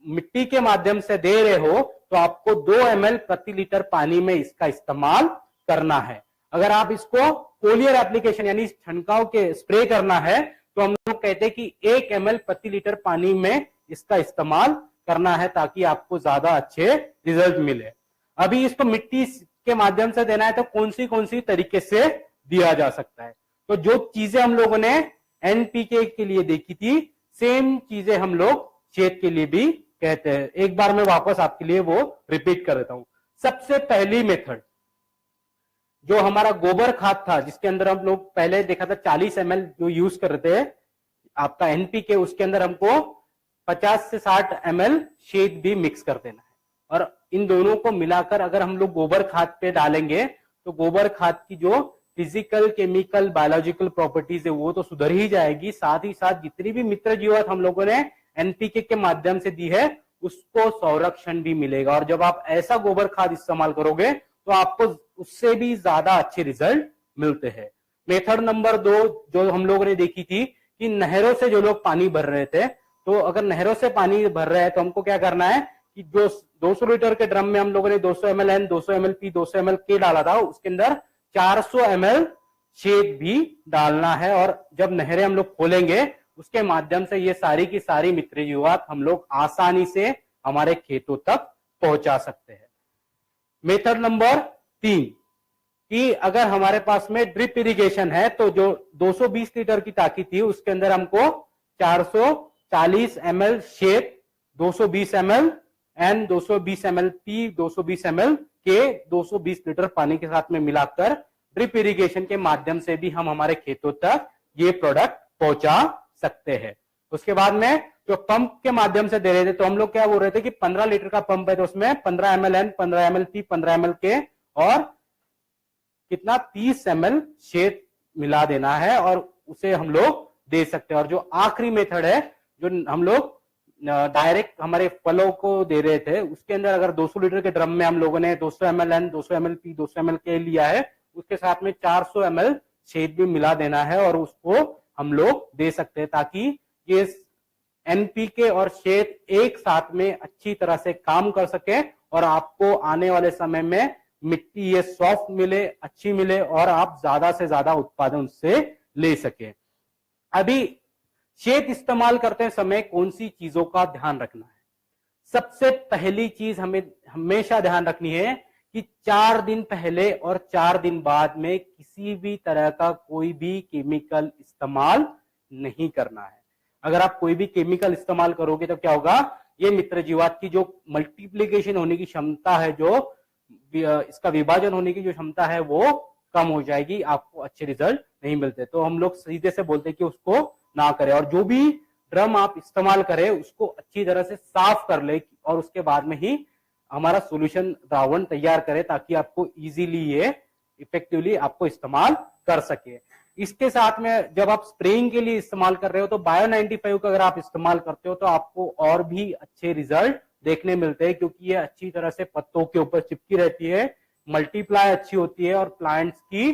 मिट्टी के माध्यम से दे रहे हो तो आपको 2 ml प्रति लीटर पानी में इसका इस्तेमाल करना है। अगर आप इसको फोलियर एप्लीकेशन यानी छंटकाव के स्प्रे करना है तो हम लोग कहते हैं कि 1 ml प्रति लीटर पानी में इसका इस्तेमाल करना है, ताकि आपको ज्यादा अच्छे रिजल्ट मिले। अभी इसको मिट्टी के माध्यम से देना है तो कौन सी तरीके से दिया जा सकता है, तो जो चीजें हम लोगों ने एनपीके के लिए देखी थी, सेम चीजें हम लोग शेड के लिए भी कहते हैं। एक बार मैं वापस आपके लिए वो रिपीट कर देता हूं। सबसे पहली मेथड जो हमारा गोबर खाद था, जिसके अंदर हम लोग पहले देखा था 40 ml जो यूज कर रहे थे आपका एनपीके, उसके अंदर हमको 50 से 60 ml शेड भी मिक्स कर देना है। और इन दोनों को मिलाकर अगर हम लोग गोबर खाद पे डालेंगे तो गोबर खाद की जो फिजिकल, केमिकल, बायोलॉजिकल प्रॉपर्टीज है वो तो सुधर ही जाएगी, साथ ही साथ जितनी भी मित्र जीवात हम लोगों ने एनपीके के माध्यम से दी है उसको संरक्षण भी मिलेगा। और जब आप ऐसा गोबर खाद इस्तेमाल करोगे तो आपको उससे भी ज्यादा अच्छे रिजल्ट मिलते हैं। मेथड नंबर 2 जो हम लोगों ने देखी थी कि नहरों से जो लोग पानी भर रहे थे, तो अगर नहरों से पानी भर रहे हैं तो हमको क्या करना है कि जो 200 लीटर के ड्रम में हम लोगों ने 200 ml N, 200 ml P, 200 ml के डाला था, उसके अंदर 400 ml शेड भी डालना है। और जब नहरें हम लोग खोलेंगे उसके माध्यम से ये सारी की सारी मित्र जीवात हम लोग आसानी से हमारे खेतों तक पहुंचा सकते हैं। मेथड नंबर 3 कि अगर हमारे पास में ड्रिप इरिगेशन है तो जो 220 लीटर की टाकी थी उसके अंदर हमको 440 ml shade, 220 ml N, 220 ml P, 220 ml के 220 लीटर पानी के साथ में मिलाकर ड्रिप इरिगेशन के माध्यम से भी हम हमारे खेतों तक ये प्रोडक्ट पहुंचा सकते हैं। उसके बाद में जो पंप के माध्यम से दे रहे थे, तो हम लोग क्या बोल रहे थे कि 15 लीटर का पंप है तो उसमें 15 ml N, 15 ml P, 15 ml K और कितना 30 ml शेत मिला देना है और उसे हम लोग दे सकते हैं। और जो आखिरी मेथड है जो हम लोग डायरेक्ट हमारे फलों को दे रहे थे, उसके अंदर अगर 200 लीटर के ड्रम में हम लोगों ने 200 ml N, 200 ml P, 200 ml K लिया है, उसके साथ में 400 ml शेत भी मिला देना है और उसको हम लोग दे सकते हैं, ताकि ये एनपीके और शेत एक साथ में अच्छी तरह से काम कर सके और आपको आने वाले समय में मिट्टी ये सॉफ्ट मिले, अच्छी मिले और आप ज्यादा से ज्यादा उत्पादन उससे ले सके। अभी शेत इस्तेमाल करते समय कौन सी चीजों का ध्यान रखना है? सबसे पहली चीज हमें हमेशा ध्यान रखनी है कि 4 दिन पहले और 4 दिन बाद में किसी भी तरह का कोई भी केमिकल इस्तेमाल नहीं करना है। अगर आप कोई भी केमिकल इस्तेमाल करोगे तो क्या होगा, ये मित्र जीवात की जो मल्टीप्लीकेशन होने की क्षमता है, जो इसका विभाजन होने की जो क्षमता है वो कम हो जाएगी, आपको अच्छे रिजल्ट नहीं मिलते। तो हम लोग सीधे से बोलते हैं कि उसको ना करें और जो भी ड्रम आप इस्तेमाल करें उसको अच्छी तरह से साफ कर ले और उसके बाद में ही हमारा सॉल्यूशन द्रावण तैयार करें, ताकि आपको इजीली ये इफेक्टिवली आपको इस्तेमाल कर सके। इसके साथ में जब आप स्प्रेइंग के लिए इस्तेमाल कर रहे हो तो बायो 95 का अगर आप इस्तेमाल करते हो तो आपको और भी अच्छे रिजल्ट देखने मिलते हैं, क्योंकि ये अच्छी तरह से पत्तों के ऊपर चिपकी रहती है, मल्टीप्लाई अच्छी होती है और प्लांट्स की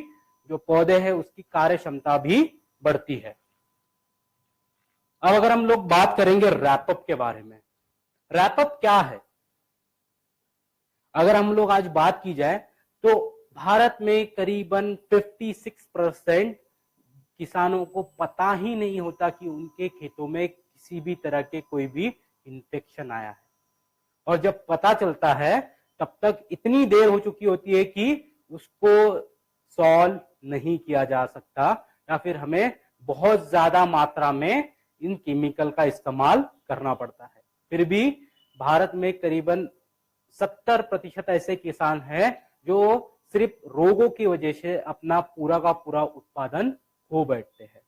जो पौधे हैं उसकी कार्य क्षमता भी बढ़ती है। अब अगर हम लोग बात करेंगे रैपअप के बारे में, रैपअप क्या है? अगर हम लोग आज बात की जाए तो भारत में करीबन 56% किसानों को पता ही नहीं होता कि उनके खेतों में किसी भी तरह के कोई भी इन्फेक्शन आया है, और जब पता चलता है तब तक इतनी देर हो चुकी होती है कि उसको सॉल्व नहीं किया जा सकता, या फिर हमें बहुत ज्यादा मात्रा में इन केमिकल का इस्तेमाल करना पड़ता है। फिर भी भारत में करीबन 70% ऐसे किसान हैं जो सिर्फ रोगों की वजह से अपना पूरा का पूरा उत्पादन खो बैठते हैं।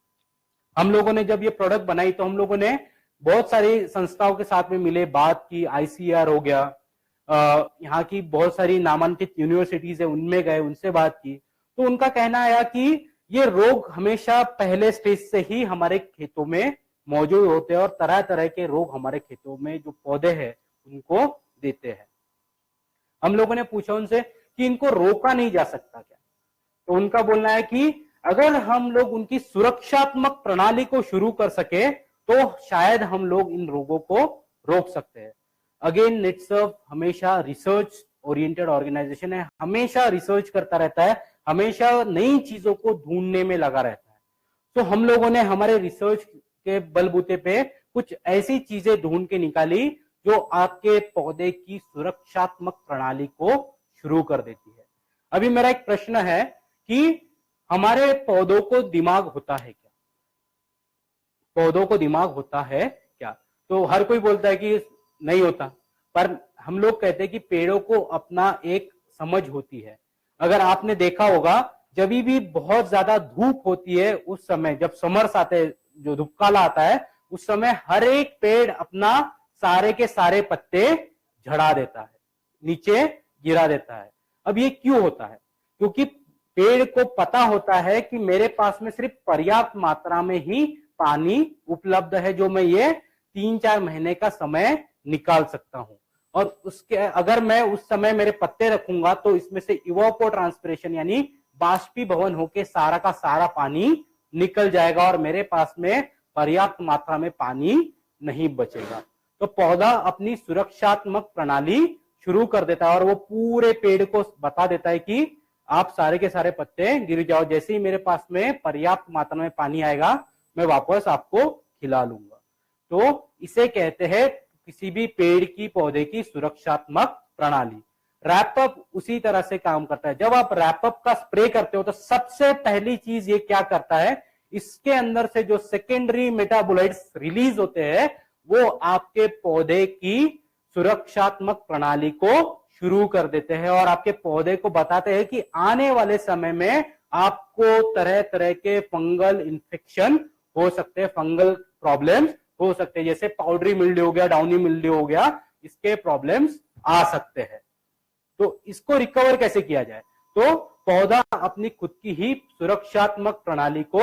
हम लोगों ने जब ये प्रोडक्ट बनाई तो हम लोगों ने बहुत सारी संस्थाओं के साथ में मिले बात की, ICAR हो गया, यहाँ की बहुत सारी नामांकित यूनिवर्सिटीज है उनमें गए, उनसे बात की, तो उनका कहना आया कि ये रोग हमेशा पहले स्टेज से ही हमारे खेतों में मौजूद होते हैं और तरह तरह के रोग हमारे खेतों में जो पौधे हैं उनको देते हैं। हम लोगों ने पूछा उनसे कि इनको रोका नहीं जा सकता क्या? तो उनका बोलना है कि अगर हम लोग उनकी सुरक्षात्मक प्रणाली को शुरू कर सके तो शायद हम लोग इन रोगों को रोक सकते हैं। अगेन नेटसर्व हमेशा रिसर्च ओरिएंटेड ऑर्गेनाइजेशन है, हमेशा रिसर्च करता रहता है, हमेशा नई चीजों को ढूंढने में लगा रहता है। तो हम लोगों ने हमारे रिसर्च के बलबूते पे कुछ ऐसी चीजें ढूंढ के निकाली जो आपके पौधे की सुरक्षात्मक प्रणाली को शुरू कर देती है। अभी मेरा एक प्रश्न है कि हमारे पौधों को दिमाग होता है क्या? पौधों को दिमाग होता है क्या? तो हर कोई बोलता है कि नहीं होता, पर हम लोग कहते हैं कि पेड़ों को अपना एक समझ होती है। अगर आपने देखा होगा जब भी बहुत ज्यादा धूप होती है उस समय, जब समर्स आते हैं, जो धूपकाला आता है, उस समय हर एक पेड़ अपना सारे के सारे पत्ते झड़ा देता है, नीचे गिरा देता है। अब ये क्यों होता है? क्योंकि पेड़ को पता होता है कि मेरे पास में सिर्फ पर्याप्त मात्रा में ही पानी उपलब्ध है जो मैं ये 3-4 महीने का समय निकाल सकता हूं, और उसके अगर मैं उस समय मेरे पत्ते रखूंगा तो इसमें से इवापोट्रांसपिरेशन यानी बाष्पीभवन होके सारा का सारा पानी निकल जाएगा और मेरे पास में पर्याप्त मात्रा में पानी नहीं बचेगा। तो पौधा अपनी सुरक्षात्मक प्रणाली शुरू कर देता है और वो पूरे पेड़ को बता देता है कि आप सारे के सारे पत्ते गिर जाओ, जैसे ही मेरे पास में पर्याप्त मात्रा में पानी आएगा मैं वापस आपको खिला लूंगा। तो इसे कहते हैं किसी भी पेड़ की पौधे की सुरक्षात्मक प्रणाली। रैपअप उसी तरह से काम करता है। जब आप रैपअप का स्प्रे करते हो तो सबसे पहली चीज ये क्या करता है, इसके अंदर से जो सेकेंडरी मेटाबोलाइट्स रिलीज होते हैं वो आपके पौधे की सुरक्षात्मक प्रणाली को शुरू कर देते हैं और आपके पौधे को बताते हैं कि आने वाले समय में आपको तरह तरह के फंगल इन्फेक्शन हो सकते हैं, फंगल प्रॉब्लम्स हो सकते हैं, जैसे पाउडरी मिल्ड्यू हो गया, डाउनी मिल्ड्यू हो गया, इसके प्रॉब्लम्स आ सकते हैं। तो इसको रिकवर कैसे किया जाए? तो पौधा अपनी खुद की ही सुरक्षात्मक प्रणाली को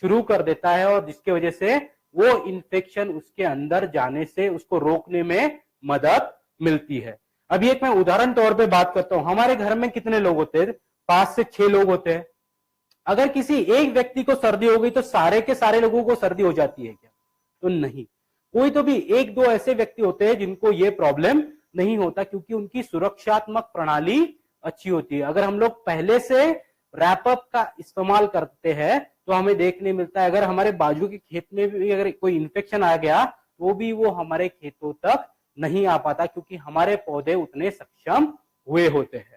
शुरू कर देता है और जिसकी वजह से वो इन्फेक्शन उसके अंदर जाने से उसको रोकने में मदद मिलती है। अभी एक मैं उदाहरण तौर पे बात करता हूं। हमारे घर में कितने लोग होते हैं? 5 से 6 लोग होते हैं। अगर किसी एक व्यक्ति को सर्दी हो गई तो सारे के सारे लोगों को सर्दी हो जाती है क्या? तो नहीं, कोई तो भी 1-2 ऐसे व्यक्ति होते हैं जिनको ये प्रॉब्लम नहीं होता, क्योंकि उनकी सुरक्षात्मक प्रणाली अच्छी होती है। अगर हम लोग पहले से रैपअप का इस्तेमाल करते हैं तो हमें देखने मिलता है, अगर हमारे बाजू के खेत में भी अगर कोई इन्फेक्शन आ गया तो भी वो हमारे खेतों तक नहीं आ पाता, क्योंकि हमारे पौधे उतने सक्षम हुए होते हैं।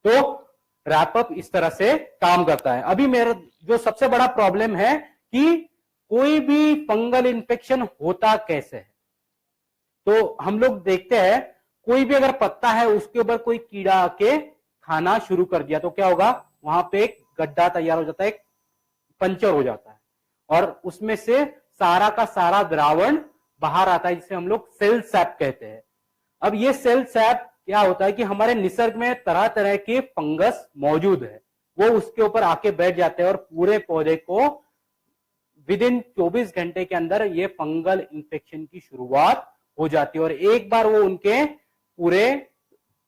तो रैपअप इस तरह से काम करता है। अभी मेरा जो सबसे बड़ा प्रॉब्लम है कि कोई भी फंगल इन्फेक्शन होता कैसे है? तो हम लोग देखते हैं, कोई भी अगर पत्ता है उसके ऊपर कोई कीड़ा आके खाना शुरू कर दिया तो क्या होगा? वहां पे एक गड्ढा तैयार हो जाता है, एक पंचर हो जाता है और उसमें से सारा का सारा द्रावण बाहर आता है, जिसे हम लोग सेल सैप कहते हैं। अब ये सेल सैप क्या होता है कि हमारे निसर्ग में तरह तरह के फंगस मौजूद है, वो उसके ऊपर आके बैठ जाते हैं और पूरे पौधे को विदिन 24 घंटे के अंदर ये फंगल इन्फेक्शन की शुरुआत हो जाती है। और एक बार वो उनके पूरे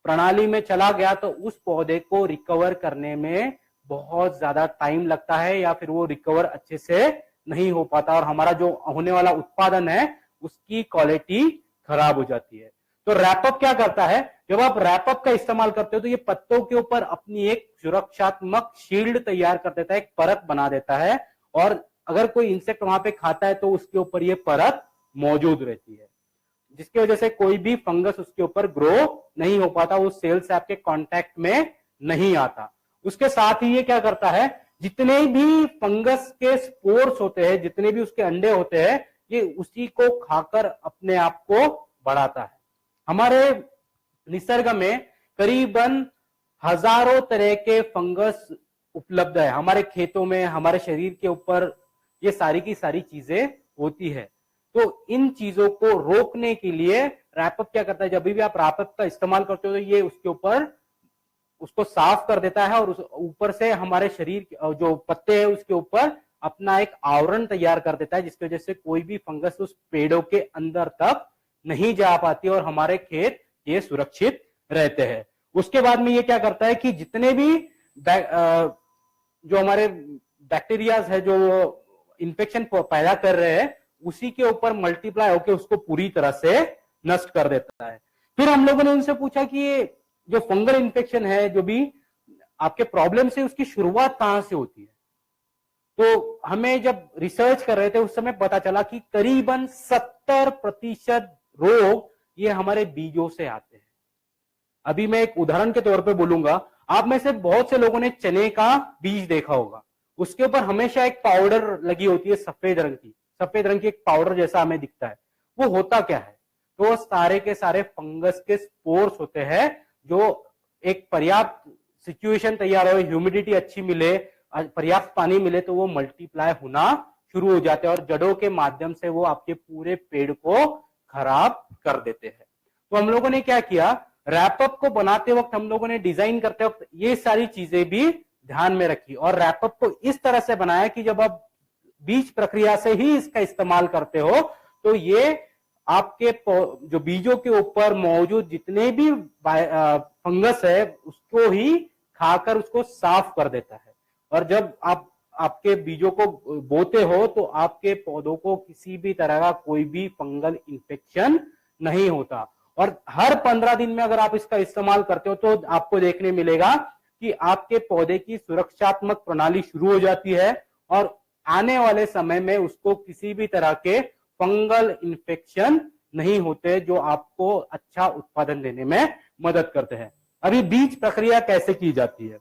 प्रणाली में चला गया तो उस पौधे को रिकवर करने में बहुत ज्यादा टाइम लगता है, या फिर वो रिकवर अच्छे से नहीं हो पाता और हमारा जो होने वाला उत्पादन है उसकी क्वालिटी खराब हो जाती है। तो रैपअप क्या करता है? जब आप रैपअप का इस्तेमाल करते हो तो ये पत्तों के ऊपर अपनी एक सुरक्षात्मक शील्ड तैयार कर देता है, एक परत बना देता है, और अगर कोई इंसेक्ट वहां पे खाता है तो उसके ऊपर ये परत मौजूद रहती है, जिसकी वजह से कोई भी फंगस उसके ऊपर ग्रो नहीं हो पाता, वो सेल सैप के कांटेक्ट में नहीं आता। उसके साथ ही ये क्या करता है, जितने भी फंगस के स्पोर्स होते हैं, जितने भी उसके अंडे होते हैं, ये उसी को खाकर अपने आप को बढ़ाता है। हमारे निसर्ग में करीबन हजारों तरह के फंगस उपलब्ध है। हमारे खेतों में, हमारे शरीर के ऊपर ये सारी की सारी चीजें होती है। तो इन चीजों को रोकने के लिए रैपअप क्या करता है? जब भी आप रैपअप का इस्तेमाल करते हो तो ये उसके ऊपर उसको साफ कर देता है और उस ऊपर से हमारे शरीर जो पत्ते हैं उसके ऊपर अपना एक आवरण तैयार कर देता है, जिसकी वजह से कोई भी फंगस उस पेड़ों के अंदर तक नहीं जा पाती और हमारे खेत ये सुरक्षित रहते हैं। उसके बाद में ये क्या करता है कि जितने भी जो हमारे बैक्टीरियाज है जो इन्फेक्शन पैदा कर रहे हैं उसी के ऊपर मल्टीप्लाई होकर उसको पूरी तरह से नष्ट कर देता है। फिर हम लोगों ने उनसे पूछा कि ये जो फंगल इन्फेक्शन है, जो भी आपके प्रॉब्लम से, उसकी शुरुआत कहां से होती है? तो हमें जब रिसर्च कर रहे थे उस समय पता चला कि करीबन 70% रोग ये हमारे बीजों से आते हैं। अभी मैं एक उदाहरण के तौर पे बोलूंगा, आप में से बहुत से लोगों ने चने का बीज देखा होगा, उसके ऊपर हमेशा एक पाउडर लगी होती है सफेद रंग की एक पाउडर जैसा हमें दिखता है। वो होता क्या है? तो सारे के सारे फंगस के स्पोर्स होते हैं, जो एक पर्याप्त सिचुएशन तैयार हो, ह्यूमिडिटी अच्छी मिले, पर्याप्त पानी मिले तो वो मल्टीप्लाई होना शुरू हो जाते हैं और जड़ों के माध्यम से वो आपके पूरे पेड़ को खराब कर देते हैं। तो हम लोगों ने क्या किया, रैपअप को बनाते वक्त हम लोगों ने डिजाइन करते वक्त ये सारी चीजें भी ध्यान में रखी और रैपअप को इस तरह से बनाया कि जब आप बीज प्रक्रिया से ही इसका इस्तेमाल करते हो तो ये आपके जो बीजों के ऊपर मौजूद जितने भी फंगस है उसको ही खाकर उसको साफ कर देता है। और जब आप आपके बीजों को बोते हो तो आपके पौधों को किसी भी तरह का कोई भी फंगल इन्फेक्शन नहीं होता। और हर 15 दिन में अगर आप इसका इस्तेमाल करते हो तो आपको देखने मिलेगा कि आपके पौधे की सुरक्षात्मक प्रणाली शुरू हो जाती है और आने वाले समय में उसको किसी भी तरह के फंगल इन्फेक्शन नहीं होते, जो आपको अच्छा उत्पादन देने में मदद करते हैं। अभी बीज प्रक्रिया कैसे की जाती है?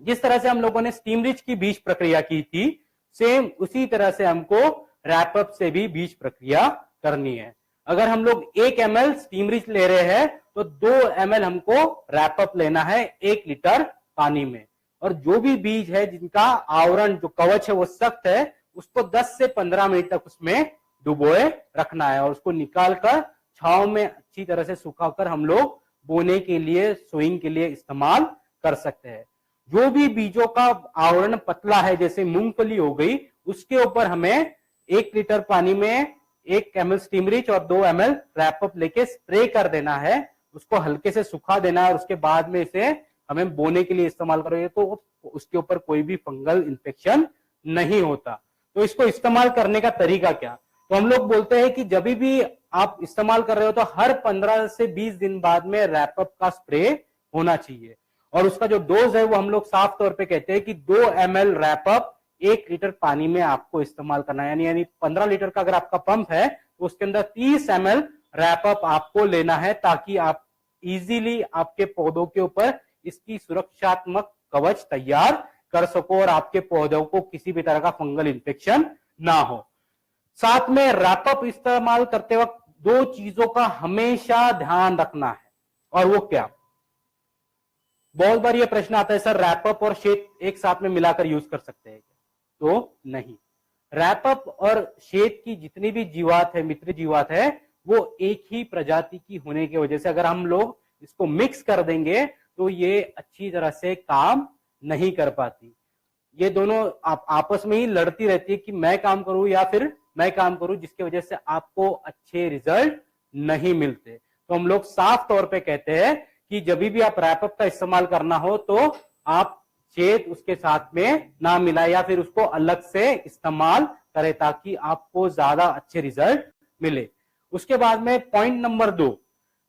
जिस तरह से हम लोगों ने स्टीम रिच की बीज प्रक्रिया की थी, सेम उसी तरह से हमको रैपअप से भी बीज प्रक्रिया करनी है। अगर हम लोग 1 ml स्टीम रिच ले रहे हैं तो 2 ml हमको रैपअप लेना है 1 लीटर पानी में। और जो भी बीज है जिनका आवरण जो कवच है वो सख्त है, उसको 10 से 15 मिनट तक उसमें डुबोए रखना है और उसको निकाल कर छांव में अच्छी तरह से सुखाकर हम लोग बोने के लिए, सोइंग के लिए इस्तेमाल कर सकते हैं। जो भी बीजों का आवरण पतला है, जैसे मूंगफली हो गई, उसके ऊपर हमें 1 लीटर पानी में 1 ml स्टीम रिच और 2 ml रैपअप लेके स्प्रे कर देना है, उसको हल्के से सुखा देना है और उसके बाद में इसे हमें बोने के लिए इस्तेमाल करोगे तो उसके ऊपर कोई भी फंगल इन्फेक्शन नहीं होता। तो इसको इस्तेमाल करने का तरीका क्या? तो हम लोग बोलते हैं कि जब भी आप इस्तेमाल कर रहे हो तो हर 15 से 20 दिन बाद में रैपअप का स्प्रे होना चाहिए और उसका जो डोज है वो हम लोग साफ तौर पे कहते हैं कि 2 ml रैपअप 1 लीटर पानी में आपको इस्तेमाल करना है। यानी 15 लीटर का अगर आपका पंप है तो उसके अंदर 30 ml रैपअप आपको लेना है ताकि आप इजीली आपके पौधों के ऊपर इसकी सुरक्षात्मक कवच तैयार कर सको और आपके पौधों को किसी भी तरह का फंगल इन्फेक्शन ना हो। साथ में रैपअप इस्तेमाल करते वक्त 2 चीजों का हमेशा ध्यान रखना है, और वो क्या? बहुत बार ये प्रश्न आता है, सर रैपअप और शेत एक साथ में मिलाकर यूज कर सकते हैं? तो नहीं, रैपअप और शेत की जितनी भी जीवात है, मित्र जीवात है, वो एक ही प्रजाति की होने की वजह से अगर हम लोग इसको मिक्स कर देंगे तो ये अच्छी तरह से काम नहीं कर पाती। ये दोनों आपस में ही लड़ती रहती है कि मैं काम करूं या फिर मैं काम करूं, जिसकी वजह से आपको अच्छे रिजल्ट नहीं मिलते। तो हम लोग साफ तौर पे कहते हैं कि जब भी आप रैपअप का इस्तेमाल करना हो तो आप शेत उसके साथ में ना मिलाए या फिर उसको अलग से इस्तेमाल करें ताकि आपको ज्यादा अच्छे रिजल्ट मिले। उसके बाद में पॉइंट नंबर 2,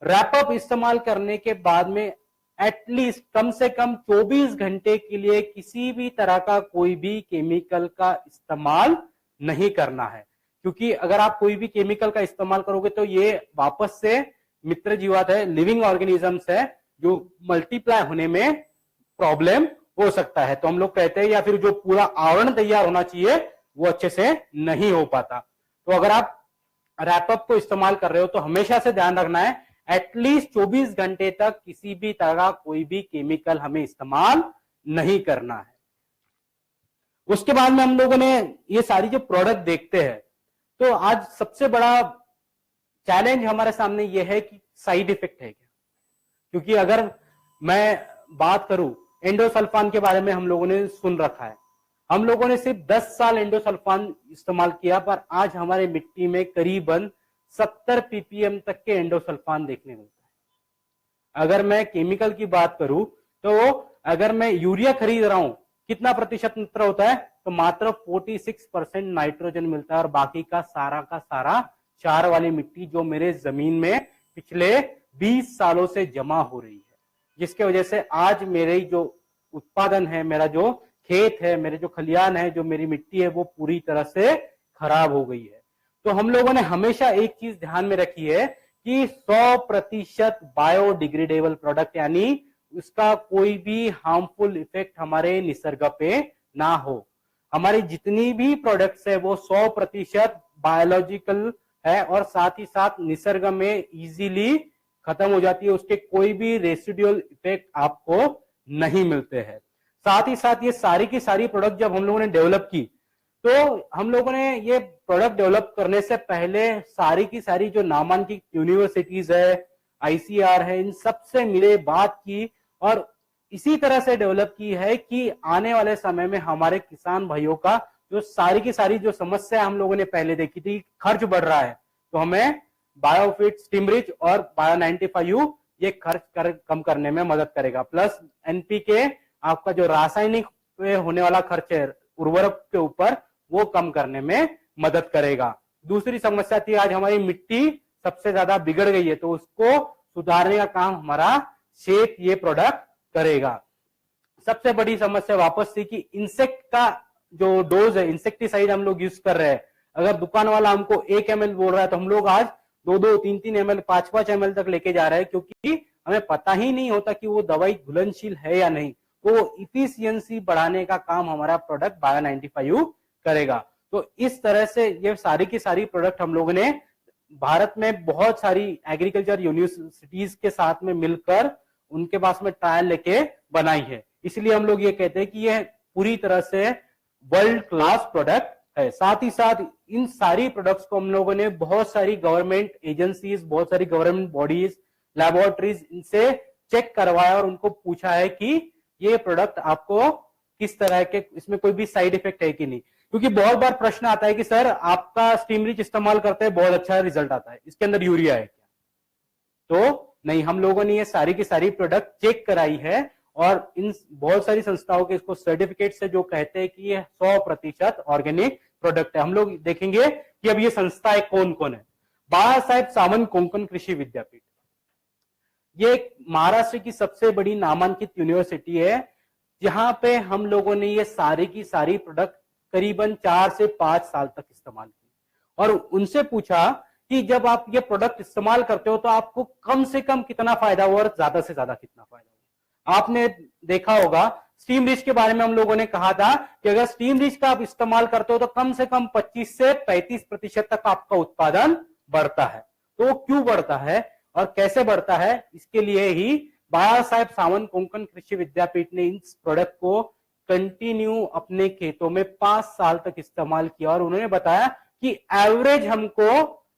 रैपअप इस्तेमाल करने के बाद में एटलीस्ट कम से कम 24 घंटे के लिए किसी भी तरह का कोई भी केमिकल का इस्तेमाल नहीं करना है, क्योंकि अगर आप कोई भी केमिकल का इस्तेमाल करोगे तो ये वापस से मित्र जीवात है, लिविंग ऑर्गेनिजम्स है, जो मल्टीप्लाई होने में प्रॉब्लम हो सकता है। तो हम लोग कहते हैं या फिर जो पूरा आवरण तैयार होना चाहिए वो अच्छे से नहीं हो पाता। तो अगर आप रैपअप को इस्तेमाल कर रहे हो तो हमेशा से ध्यान रखना है एटलीस्ट 24 घंटे तक किसी भी तरह का कोई भी केमिकल हमें इस्तेमाल नहीं करना है। उसके बाद में हम लोगों ने ये सारी जो प्रोडक्ट देखते हैं, तो आज सबसे बड़ा चैलेंज हमारे सामने ये है कि साइड इफेक्ट है क्या? क्योंकि अगर मैं बात करूं, एंडोसल्फान के बारे में हम लोगों ने सुन रखा है, हम लोगों ने सिर्फ 10 साल एंडोसल्फान इस्तेमाल किया, पर आज हमारे मिट्टी में करीबन 70 ppm तक के एंडोसल्फान देखने मिलता है। अगर मैं केमिकल की बात करूं तो अगर मैं यूरिया खरीद रहा हूं, कितना प्रतिशत मात्रा होता है? तो मात्र 46% नाइट्रोजन मिलता है और बाकी का सारा क्षार वाली मिट्टी जो मेरे जमीन में पिछले 20 सालों से जमा हो रही है, जिसके वजह से आज मेरे जो उत्पादन है, मेरा जो खेत है, मेरे जो खलियान है, जो मेरी मिट्टी है, वो पूरी तरह से खराब हो गई है। तो हम लोगों ने हमेशा एक चीज ध्यान में रखी है कि 100% बायोडिग्रेडेबल प्रोडक्ट, यानी उसका कोई भी हार्मफुल इफेक्ट हमारे निसर्ग पे ना हो। हमारी जितनी भी प्रोडक्ट्स है वो 100% बायोलॉजिकल है और साथ ही साथ निसर्ग में इजीली खत्म हो जाती है, उसके कोई भी रेसिडुअल इफेक्ट आपको नहीं मिलते हैं। साथ ही साथ ये सारी की सारी प्रोडक्ट जब हम लोगों ने डेवलप की, तो हम लोगों ने ये प्रोडक्ट डेवलप करने से पहले सारी की सारी जो नामांकित यूनिवर्सिटीज है, आईसीआर है, इन सब से मिले, बात की और इसी तरह से डेवलप की है कि आने वाले समय में हमारे किसान भाइयों का जो सारी की सारी जो समस्या हम लोगों ने पहले देखी थी, खर्च बढ़ रहा है, तो हमें बायोफिट, स्टीमरिच और बायो 95U ये खर्च कम करने में मदद करेगा। प्लस एनपीके, आपका जो रासायनिक होने वाला खर्च है उर्वरक के ऊपर, वो कम करने में मदद करेगा। दूसरी समस्या थी, आज हमारी मिट्टी सबसे ज्यादा बिगड़ गई है, तो उसको सुधारने का काम हमारा शेत ये प्रोडक्ट करेगा। सबसे बड़ी समस्या वापस थी कि इंसेक्ट का जो डोज है, इंसेक्टिसाइड हम लोग यूज कर रहे हैं, अगर दुकान वाला हमको 1 ml बोल रहा है तो हम लोग आज 2-2, 3-3 ml, 5-5 ml तक लेके जा रहे हैं, क्योंकि हमें पता ही नहीं होता कि वो दवाई घुलनशील है या नहीं। तो इफिशियंसी बढ़ाने का काम हमारा प्रोडक्ट बायो 95U करेगा। तो इस तरह से ये सारी की सारी प्रोडक्ट हम लोगों ने भारत में बहुत सारी एग्रीकल्चर यूनिवर्सिटीज के साथ में मिलकर उनके पास में ट्रायल लेके बनाई है। इसलिए हम लोग ये कहते हैं कि ये पूरी तरह से वर्ल्ड क्लास प्रोडक्ट है। साथ ही साथ इन सारी प्रोडक्ट्स को हम लोगों ने बहुत सारी गवर्नमेंट एजेंसीज, बहुत सारी गवर्नमेंट बॉडीज, लैबोरेटरीज, इनसे चेक करवाया और उनको पूछा है कि ये प्रोडक्ट आपको किस तरह के, इसमें कोई भी साइड इफेक्ट है कि नहीं। क्योंकि बहुत बार प्रश्न आता है कि सर आपका स्टीम रिच इस्तेमाल करते हैं, बहुत अच्छा रिजल्ट आता है, इसके अंदर यूरिया है क्या? तो नहीं, हम लोगों ने ये सारी की सारी प्रोडक्ट चेक कराई है और इन बहुत सारी संस्थाओं के इसको सर्टिफिकेट से जो कहते हैं कि ये 100% ऑर्गेनिक प्रोडक्ट है। हम लोग देखेंगे कि अब ये संस्थाएं कौन कौन है। बाबा साहेब सावंत कोंकण कृषि विद्यापीठ, ये महाराष्ट्र की सबसे बड़ी नामांकित यूनिवर्सिटी है, जहां पे हम लोगों ने ये सारी की सारी प्रोडक्ट करीबन 4 से 5 साल तक इस्तेमाल की और उनसे पूछा कि जब आप ये प्रोडक्ट इस्तेमाल करते हो तो आपको कम से कम कितना फायदा हुआ और ज्यादा से ज्यादा कितना फायदा हुआ। आपने देखा होगा स्टीम रिच के बारे में हम लोगों ने कहा था कि अगर स्टीम रिच का आप इस्तेमाल करते हो तो कम से कम 25 से 35% तक आपका उत्पादन बढ़ता है। तो वो क्यों बढ़ता है और कैसे बढ़ता है, इसके लिए ही बाबा साहेब सावंत कोंकण कृषि विद्यापीठ ने इस प्रोडक्ट को कंटिन्यू अपने खेतों में 5 साल तक इस्तेमाल किया और उन्होंने बताया कि एवरेज हमको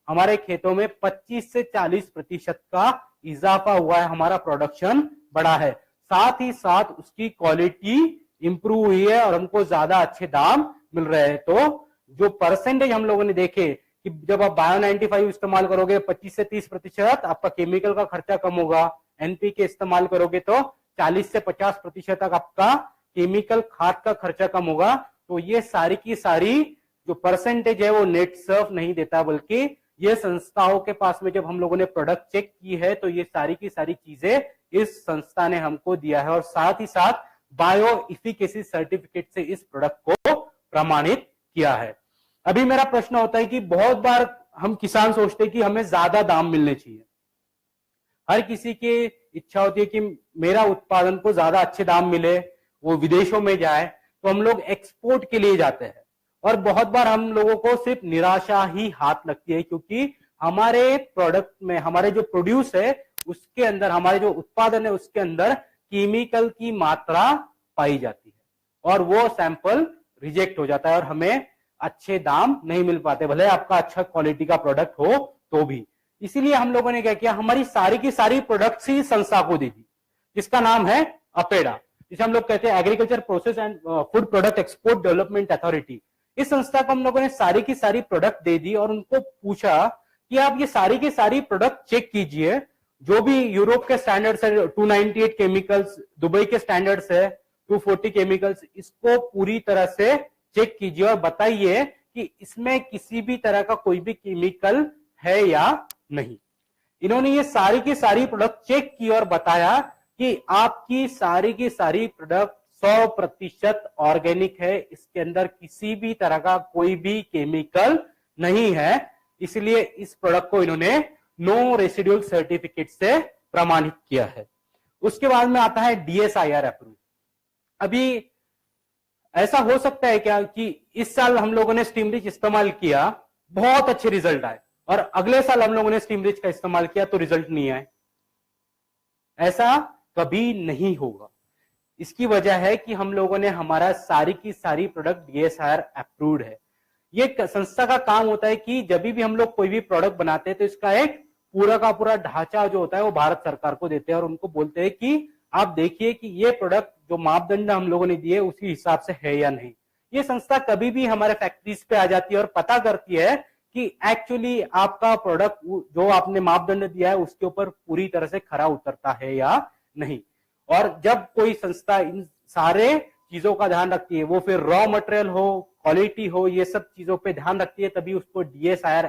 हमारे खेतों में 25 से 40% का इजाफा हुआ है, हमारा प्रोडक्शन बढ़ा है। साथ ही साथ उसकी क्वालिटी इंप्रूव हुई है और हमको ज्यादा अच्छे दाम मिल रहे हैं। तो जो परसेंटेज हम लोगों ने देखे कि जब आप बायो 95 इस्तेमाल करोगे 25 से 30%, आपका केमिकल का खर्चा कम होगा। एनपीके इस्तेमाल करोगे तो 40 से 50% तक आपका केमिकल खाद का खर्चा कम होगा। तो ये सारी की सारी जो परसेंटेज है वो नेट सर्फ नहीं देता, बल्कि ये संस्थाओं के पास में जब हम लोगों ने प्रोडक्ट चेक की है तो ये सारी की सारी चीजें इस संस्था ने हमको दिया है और साथ ही साथ बायो इफिकेसी सर्टिफिकेट से इस प्रोडक्ट को प्रमाणित किया है। अभी मेरा प्रश्न होता है कि बहुत बार हम किसान सोचते हैं कि हमें ज्यादा दाम मिलने चाहिए। हर किसी की इच्छा होती है कि मेरा उत्पादन को ज्यादा अच्छे दाम मिले, वो विदेशों में जाए, तो हम लोग एक्सपोर्ट के लिए जाते हैं और बहुत बार हम लोगों को सिर्फ निराशा ही हाथ लगती है, क्योंकि हमारे प्रोडक्ट में, हमारे जो प्रोड्यूस है उसके अंदर, हमारे जो उत्पादन है उसके अंदर केमिकल की मात्रा पाई जाती है और वो सैंपल रिजेक्ट हो जाता है और हमें अच्छे दाम नहीं मिल पाते, भले आपका अच्छा क्वालिटी का प्रोडक्ट हो तो भी। इसीलिए हम लोगों ने क्या किया, हमारी सारी की सारी प्रोडक्ट्स ही संस्था को दे दी, जिसका नाम है अपेडा, जिसे हम लोग कहते हैं agriculture process and food product export development authority. इस संस्था को हम लोगों ने सारी की सारी प्रोडक्ट दे दी और उनको पूछा कि आप ये सारी की सारी प्रोडक्ट चेक कीजिए, जो भी यूरोप के स्टैंडर्ड्स है 298 केमिकल्स, दुबई के स्टैंडर्ड्स है 240 केमिकल्स, इसको पूरी तरह से चेक कीजिए और बताइए कि इसमें किसी भी तरह का कोई भी केमिकल है या नहीं। इन्होंने ये सारी की सारी प्रोडक्ट चेक की और बताया कि आपकी सारी की सारी प्रोडक्ट 100% ऑर्गेनिक है, इसके अंदर किसी भी तरह का कोई भी केमिकल नहीं है। इसलिए इस प्रोडक्ट को इन्होंने नो रेसिडुअल सर्टिफिकेट से प्रमाणित किया है। उसके बाद में आता है DSIR अप्रूव। अभी ऐसा हो सकता है क्या कि इस साल हम लोगों ने स्टीम रिच इस्तेमाल किया, बहुत अच्छे रिजल्ट आए, और अगले साल हम लोगों ने स्टीम रिच का इस्तेमाल किया तो रिजल्ट नहीं आए? ऐसा कभी नहीं होगा। इसकी वजह है कि हम लोगों ने हमारा सारी की सारी प्रोडक्ट DSIR अप्रूव्ड है। ये संस्था का काम होता है कि जब भी हम लोग कोई भी प्रोडक्ट बनाते हैं तो इसका एक पूरा का पूरा ढांचा जो होता है वो भारत सरकार को देते हैं और उनको बोलते हैं कि आप देखिए कि ये प्रोडक्ट जो मापदंड हम लोगों ने दिए उसी हिसाब से है या नहीं। ये संस्था कभी भी हमारे फैक्ट्रीज पे आ जाती है और पता करती है कि एक्चुअली आपका प्रोडक्ट जो आपने मापदंड दिया है उसके ऊपर पूरी तरह से खरा उतरता है या नहीं। और जब कोई संस्था इन सारे चीजों का ध्यान रखती है, वो फिर रॉ मटेरियल हो, क्वालिटी हो, ये सब चीजों पे ध्यान रखती है, तभी उसको DSIR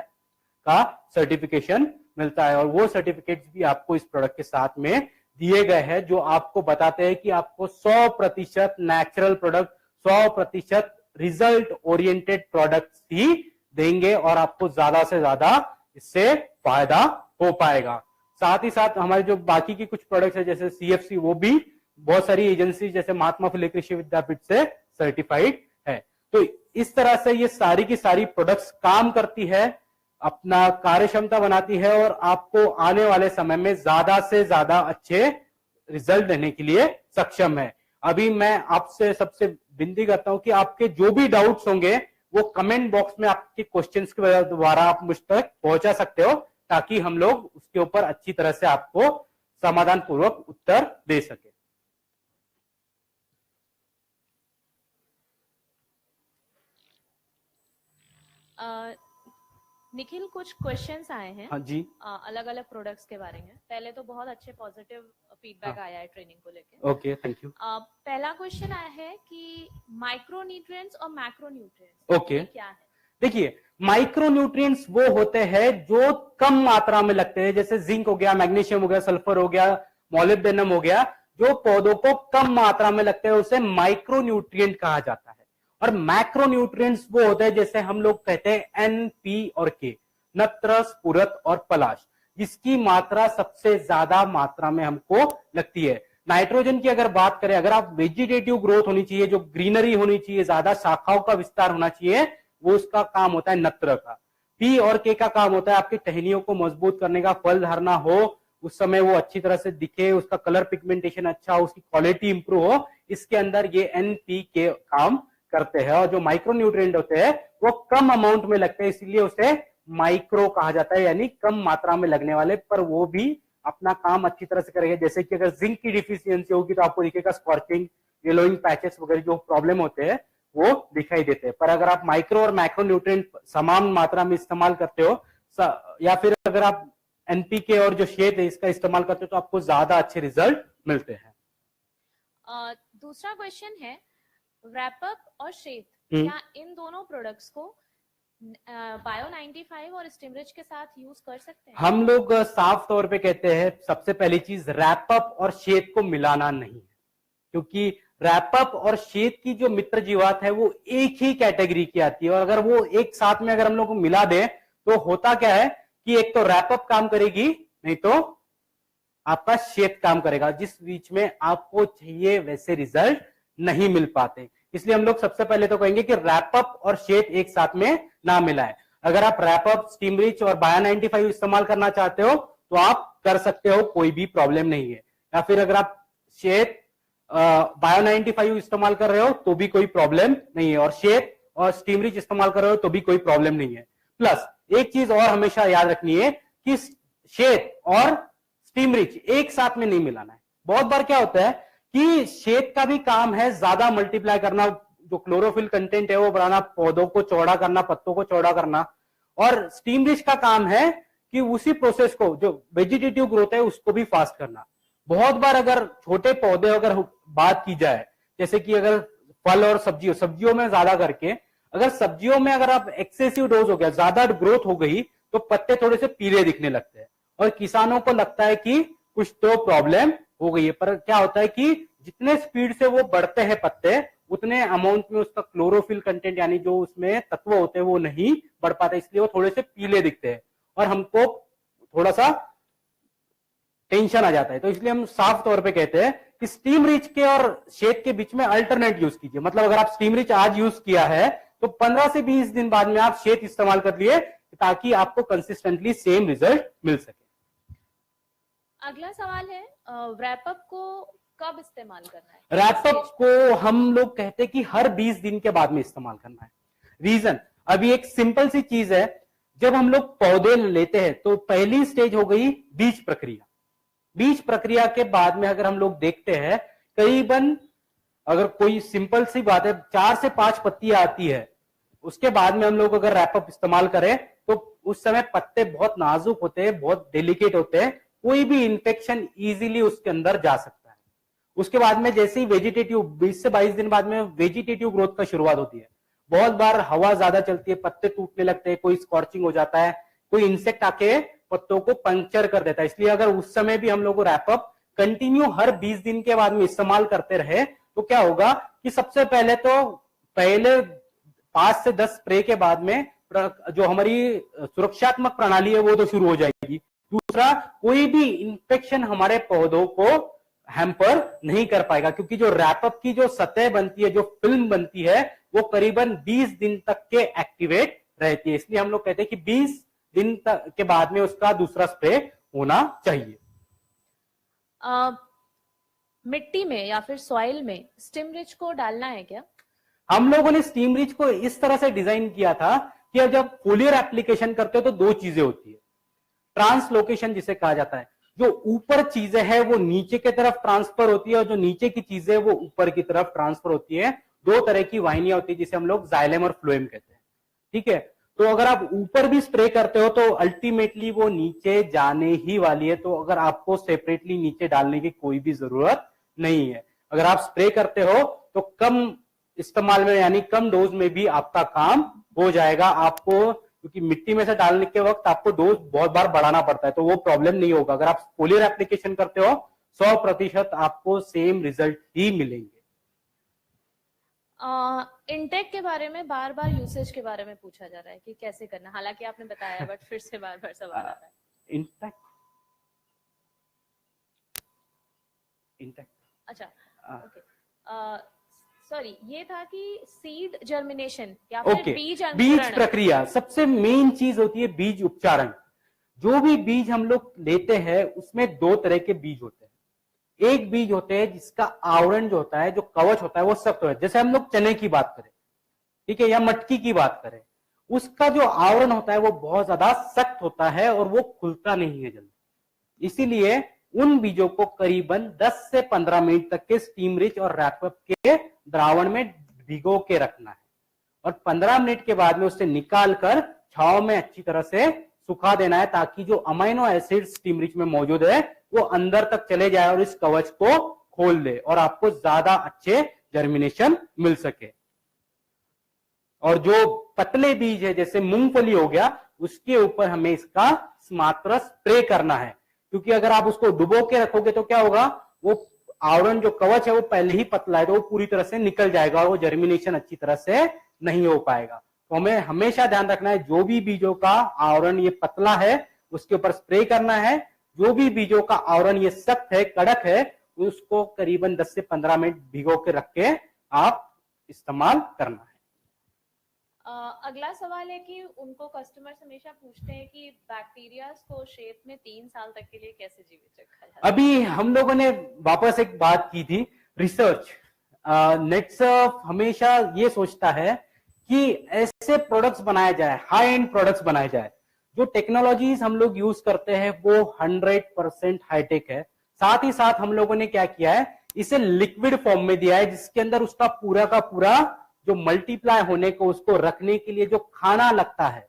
का सर्टिफिकेशन मिलता है। और वो सर्टिफिकेट्स भी आपको इस प्रोडक्ट के साथ में दिए गए हैं, जो आपको बताते हैं कि आपको 100% natural product, 100% result oriented products ही देंगे और आपको ज्यादा से ज्यादा इससे फायदा हो पाएगा। साथ ही साथ हमारे जो बाकी की कुछ प्रोडक्ट्स है जैसे CFC, वो भी बहुत सारी एजेंसी जैसे महात्मा फुले कृषि विद्यापीठ से सर्टिफाइड है। तो इस तरह से ये सारी की सारी प्रोडक्ट्स काम करती है, अपना कार्य क्षमता बनाती है और आपको आने वाले समय में ज्यादा से ज्यादा अच्छे रिजल्ट देने के लिए सक्षम है। अभी मैं आपसे सबसे विनती करता हूं कि आपके जो भी डाउट्स होंगे वो कमेंट बॉक्स में आपके क्वेश्चंस के द्वारा आप मुझ तक पहुंचा सकते हो, ताकि हम लोग उसके ऊपर अच्छी तरह से आपको समाधान पूर्वक उत्तर दे सके। निखिल, कुछ क्वेश्चंस आए हैं। हाँ जी। अलग अलग प्रोडक्ट्स के बारे में। पहले तो बहुत अच्छे पॉजिटिव फीडबैक आया है ट्रेनिंग को लेके। Okay, thank you. पहला क्वेश्चन आया है कि माइक्रोन्यूट्रिएंट्स और मैक्रोन्यूट्रिएंट्स ओके, क्या है? देखिए, माइक्रोन्यूट्रिएंट्स वो होते हैं जो कम मात्रा में लगते हैं, जैसे जिंक हो गया, मैग्नीशियम हो गया, सल्फर हो गया, मॉलिब्डेनम हो गया, जो पौधों को कम मात्रा में लगते हैं उसे माइक्रोन्यूट्रिएंट कहा जाता है। और मैक्रोन्यूट्रिएंट्स वो होते हैं जैसे हम लोग कहते हैं एन, पी और के, नत्र, स्फुरत और पलाश, जिसकी मात्रा सबसे ज्यादा मात्रा में हमको लगती है। नाइट्रोजन की अगर बात करें, अगर आप वेजिटेटिव ग्रोथ होनी चाहिए, जो ग्रीनरी होनी चाहिए, ज्यादा शाखाओं का विस्तार होना चाहिए, वो उसका काम होता है नत्र का। पी और के का काम होता है आपकी टहनियों को मजबूत करने का, फल धारणा हो उस समय वो अच्छी तरह से दिखे, उसका कलर पिगमेंटेशन अच्छा हो, उसकी क्वालिटी इंप्रूव हो, इसके अंदर ये एन, पी के काम करते हैं। और जो माइक्रोन्यूट्रिएंट होते हैं वो कम अमाउंट में लगते हैं, इसलिए उसे माइक्रो कहा जाता है, यानी कम मात्रा में लगने वाले, पर वो भी अपना काम अच्छी तरह से करेंगे। जैसे कि अगर जिंक की डिफिशियंसी होगी तो आपको दिखेगा स्कॉर्चिंग, येलोइंग पैचेस वगैरह जो प्रॉब्लम होते हैं वो दिखाई देते हैं। पर अगर आप माइक्रो और मैक्रोन्यूट्रिएंट समान मात्रा में इस्तेमाल करते हो, या फिर अगर आप एनपीके और जो शेड है इसका इस्तेमाल करते हो, तो आपको ज्यादा अच्छे रिजल्ट मिलते हैं। दूसरा क्वेश्चन है, रैपअप और शेड, क्या इन दोनों प्रोडक्ट्स को बायो 95 और स्टिमरिच के साथ यूज कर सकते हैं? हम लोग साफ तौर पे कहते हैं, सबसे पहली चीज, रैपअप और शेद को मिलाना नहीं है, क्योंकि रैपअप और शेद की जो मित्र जीवात है वो एक ही कैटेगरी की आती है, और अगर वो एक साथ में अगर हम लोग मिला दें तो होता क्या है कि एक तो रैपअप काम करेगी, नहीं तो आपका शेद काम करेगा, जिस बीच में आपको चाहिए वैसे रिजल्ट नहीं मिल पाते। इसलिए हम लोग सबसे पहले तो कहेंगे कि रैपअप और शेड एक साथ में ना मिलाएं। अगर आप रैपअप, स्टीमरिच और बायो 95 इस्तेमाल करना चाहते हो तो आप कर सकते हो, कोई भी प्रॉब्लम नहीं है। या फिर अगर आप शेड, बायो 95 इस्तेमाल कर रहे हो तो भी कोई प्रॉब्लम नहीं है, और शेड और स्टीमरिच इस्तेमाल कर रहे हो तो भी कोई प्रॉब्लम नहीं है। प्लस एक चीज और हमेशा याद रखनी है कि शेड और स्टीमरिच एक साथ में नहीं मिलाना है। बहुत बार क्या होता है कि शेड का भी काम है ज्यादा मल्टीप्लाई करना, जो क्लोरोफिल कंटेंट है वो बढ़ाना, पौधों को चौड़ा करना, पत्तों को चौड़ा करना, और स्टीमरिच का काम है कि उसी प्रोसेस को, जो वेजिटेटिव ग्रोथ है उसको भी फास्ट करना। बहुत बार अगर छोटे पौधे अगर बात की जाए, जैसे कि अगर फल और सब्जियों में ज्यादा करके, अगर सब्जियों में अगर आप एक्सेसिव डोज हो गया, ज्यादा ग्रोथ हो गई, तो पत्ते थोड़े से पीले दिखने लगते हैं और किसानों को लगता है कि कुछ तो प्रॉब्लम हो गई है। पर क्या होता है कि जितने स्पीड से वो बढ़ते हैं पत्ते, उतने अमाउंट में उसका क्लोरोफिल कंटेंट यानी जो उसमें तत्व होते हैं वो नहीं बढ़ पाते, इसलिए वो थोड़े से पीले दिखते हैं और हमको थोड़ा सा टेंशन आ जाता है। तो इसलिए हम साफ तौर पे कहते हैं कि स्टीमरिच के और शेड के बीच में अल्टरनेट यूज कीजिए। मतलब अगर आप स्टीमरिच आज यूज किया है तो 15 से 20 दिन बाद में आप शेड इस्तेमाल कर लिए, ताकि आपको कंसिस्टेंटली सेम रिजल्ट मिल सके। अगला सवाल है, रैपअप को कब इस्तेमाल करना है? रैपअप को हम लोग कहते हैं कि हर 20 दिन के बाद में इस्तेमाल करना है। रीजन, अभी एक सिंपल सी चीज है, जब हम लोग पौधे लेते हैं तो पहली स्टेज हो गई बीज प्रक्रिया। बीज प्रक्रिया के बाद में अगर हम लोग देखते हैं, करीबन अगर कोई सिंपल सी बात है 4 से 5 पत्तियां आती है, उसके बाद में हम लोग अगर रैपअप इस्तेमाल करें तो उस समय पत्ते बहुत नाजुक होते हैं, बहुत डेलिकेट होते हैं, कोई भी इंफेक्शन इजीली उसके अंदर जा सकता है। उसके बाद में जैसे ही वेजिटेटिव 20 से 22 दिन बाद में वेजिटेटिव ग्रोथ का शुरुआत होती है। बहुत बार हवा ज्यादा चलती है, पत्ते टूटने लगते हैं, कोई स्कॉर्चिंग हो जाता है, कोई इंसेक्ट आके पत्तों को पंक्चर कर देता है। इसलिए अगर उस समय भी हम लोग रैपअप कंटिन्यू हर 20 दिन के बाद में इस्तेमाल करते रहे तो क्या होगा कि सबसे पहले 5 से 10 स्प्रे के बाद में जो हमारी सुरक्षात्मक प्रणाली है वो तो शुरू हो जाएगी। दूसरा, कोई भी इंफेक्शन हमारे पौधों को हैम्पर नहीं कर पाएगा, क्योंकि जो रैपअप की जो सतह बनती है, जो फिल्म बनती है, वो करीबन 20 दिन तक के एक्टिवेट रहती है। इसलिए हम लोग कहते हैं कि 20 दिन तक के बाद में उसका दूसरा स्प्रे होना चाहिए। मिट्टी में या फिर सॉइल में स्टिमरिच को डालना है क्या? हम लोगों ने स्टीम रिच को इस तरह से डिजाइन किया था कि अब जब फोलियर एप्लीकेशन करते हो तो दो चीजें होती है, ट्रांसलोकेशन जिसे कहा जाता है, जो ऊपर चीजें है वो नीचे की तरफ ट्रांसफर होती है और जो नीचे की चीजें वो ऊपर की तरफ ट्रांसफर होती है। दो तरह की वाहिनियां होती है जिसे हम लोग जाइलम और फ्लोएम कहते हैं, ठीक है। तो अगर आप ऊपर भी स्प्रे करते हो तो अल्टीमेटली वो नीचे जाने ही वाली है, तो अगर आपको सेपरेटली नीचे डालने की कोई भी जरूरत नहीं है। अगर आप स्प्रे करते हो तो कम इस्तेमाल में यानी कम डोज में भी आपका काम हो जाएगा। आपको क्योंकि मिट्टी में से डालने के वक्त आपको डोज बहुत बार बढ़ाना पड़ता है, तो वो प्रॉब्लम नहीं होगा। अगर आप फोलियर एप्लीकेशन करते हो 100% आपको सेम रिजल्ट ही मिलेंगे। इंटेक के बारे में बार बार यूसेज के बारे में पूछा जा रहा है कि कैसे करना, हालांकि आपने बताया बट फिर से बार बार सवाल आ रहा है। इंटेक अच्छा ओके, सॉरी ये था कि सीड जर्मिनेशन या फिर बीज प्रक्रिया। सबसे मेन चीज होती है बीज उपचारण। जो भी बीज हम लोग लेते हैं उसमें दो तरह के बीज होते हैं। एक बीज होते हैं जिसका आवरण जो होता है, जो कवच होता है वो सख्त होता है, जैसे हम लोग चने की बात करें, ठीक है, या मटकी की बात करें, उसका जो आवरण होता है वो बहुत ज्यादा सख्त होता है और वो खुलता नहीं है जल्दी। इसीलिए उन बीजों को करीबन 10 से 15 मिनट तक के स्टीम रिच और रैपअप के द्रावण में भिगो के रखना है और 15 मिनट के बाद में उससे निकालकर छांव में अच्छी तरह से सुखा देना है, ताकि जो अमाइनो एसिड स्टीम रिच में मौजूद है वो अंदर तक चले जाए और इस कवच को खोल दे और आपको ज्यादा अच्छे जर्मिनेशन मिल सके। और जो पतले बीज है जैसे मूंगफली हो गया, उसके ऊपर हमें इसका मात्र स्प्रे करना है, क्योंकि अगर आप उसको डुबो के रखोगे तो क्या होगा, वो आवरण जो कवच है वो पहले ही पतला है तो वो पूरी तरह से निकल जाएगा और वो जर्मिनेशन अच्छी तरह से नहीं हो पाएगा। तो हमें हमेशा ध्यान रखना है, जो भी बीजों का आवरण ये पतला है उसके ऊपर स्प्रे करना है, जो भी बीजों का आवरण ये सख्त है, कड़क है, उसको करीबन 10 से 15 मिनट भिगो के रख के आप इस्तेमाल करना है। अगला सवाल है कि उनको कस्टमर्स हमेशा पूछते हैं कि बैक्टीरिया को शेप में 3 साल तक के लिए कैसे जीवित रखा जाए। अभी हम लोगों ने वापस एक बात की थी, रिसर्च। नेटसर्फ हमेशा ये सोचता है कि ऐसे प्रोडक्ट्स बनाया जाए, हाई एंड प्रोडक्ट्स बनाए जाए। जो टेक्नोलॉजीज हम लोग यूज करते हैं वो 100% हाईटेक है। साथ ही साथ हम लोगों ने क्या किया है, इसे लिक्विड फॉर्म में दिया है, जिसके अंदर उसका पूरा का पूरा जो मल्टीप्लाई होने को, उसको रखने के लिए जो खाना लगता है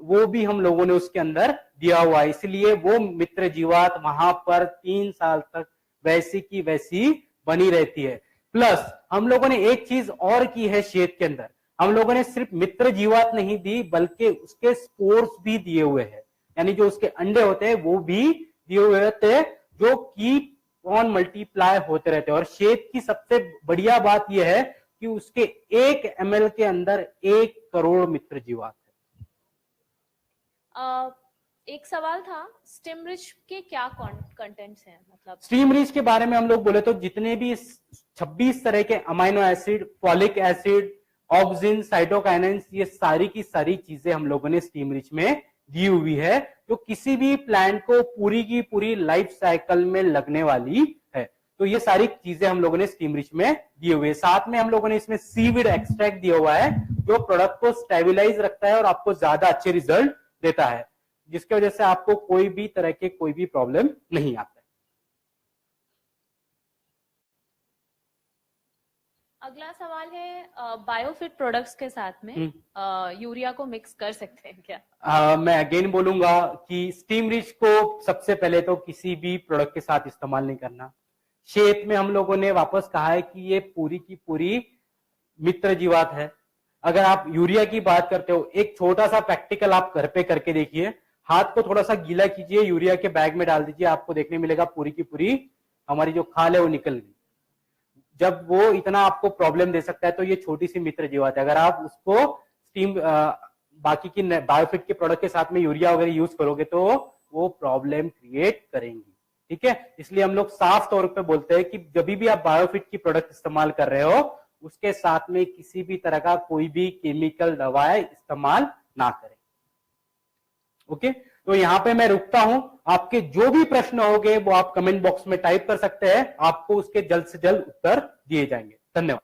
वो भी हम लोगों ने उसके अंदर दिया हुआ है। इसलिए वो मित्र जीवात वहां पर 3 साल तक वैसी की वैसी बनी रहती है। प्लस हम लोगों ने एक चीज और की है शेद के अंदर, हम लोगों ने सिर्फ मित्र जीवात नहीं दी बल्कि उसके स्पोर्स भी दिए हुए हैं, यानी जो उसके अंडे होते हैं वो भी दिए हुए होते हैं, जो कीप ऑन मल्टीप्लाई होते रहते हैं। और शेद की सबसे बढ़िया बात यह है कि उसके 1 ml के अंदर 1 करोड़ मित्र जीवात है। एक सवाल था, स्टीम रिच के क्या कंटेंट्स हैं? मतलब स्टीम रिच के बारे में हम लोग बोले तो जितने भी 26 तरह के amino acid, folic acid, auxin, cytokinins, ये सारी की सारी चीजें हम लोगों ने स्टीम रिच में दी हुई है, जो किसी भी प्लांट को पूरी की पूरी लाइफ साइकिल में लगने वाली है। तो ये सारी चीजें हम लोगों ने स्टीम रिच में दिए हुए। साथ में हम लोगों ने इसमें सीविड एक्सट्रैक्ट दिया हुआ है, जो प्रोडक्ट को स्टेबिलाईज रखता है और आपको ज्यादा अच्छे रिजल्ट देता है, जिसकी वजह से आपको कोई भी तरह के कोई भी प्रॉब्लम नहीं आता है। अगला सवाल है, बायोफिट प्रोडक्ट्स के साथ में यूरिया को मिक्स कर सकते हैं क्या? मैं अगेन बोलूंगा कि स्टीम रिच को सबसे पहले तो किसी भी प्रोडक्ट के साथ इस्तेमाल नहीं करना। शेप में हम लोगों ने वापस कहा है कि ये पूरी की पूरी मित्र जीवात है। अगर आप यूरिया की बात करते हो, एक छोटा सा प्रैक्टिकल आप घर पे करके देखिए, हाथ को थोड़ा सा गीला कीजिए, यूरिया के बैग में डाल दीजिए, आपको देखने मिलेगा पूरी की पूरी हमारी जो खाल है वो निकल गई। जब वो इतना आपको प्रॉब्लम दे सकता है तो ये छोटी सी मित्र जीवात है। अगर आप उसको स्टीम बाकी की बायोफिट के प्रोडक्ट के साथ में यूरिया वगैरह यूज करोगे तो वो प्रॉब्लम क्रिएट करेंगी, ठीक है। इसलिए हम लोग साफ तौर पे बोलते हैं कि जब भी आप बायोफिट की प्रोडक्ट इस्तेमाल कर रहे हो उसके साथ में किसी भी तरह का कोई भी केमिकल दवाएं इस्तेमाल ना करें। ओके, तो यहाँ पे मैं रुकता हूं। आपके जो भी प्रश्न होंगे वो आप कमेंट बॉक्स में टाइप कर सकते हैं, आपको उसके जल्द से जल्द उत्तर दिए जाएंगे। धन्यवाद।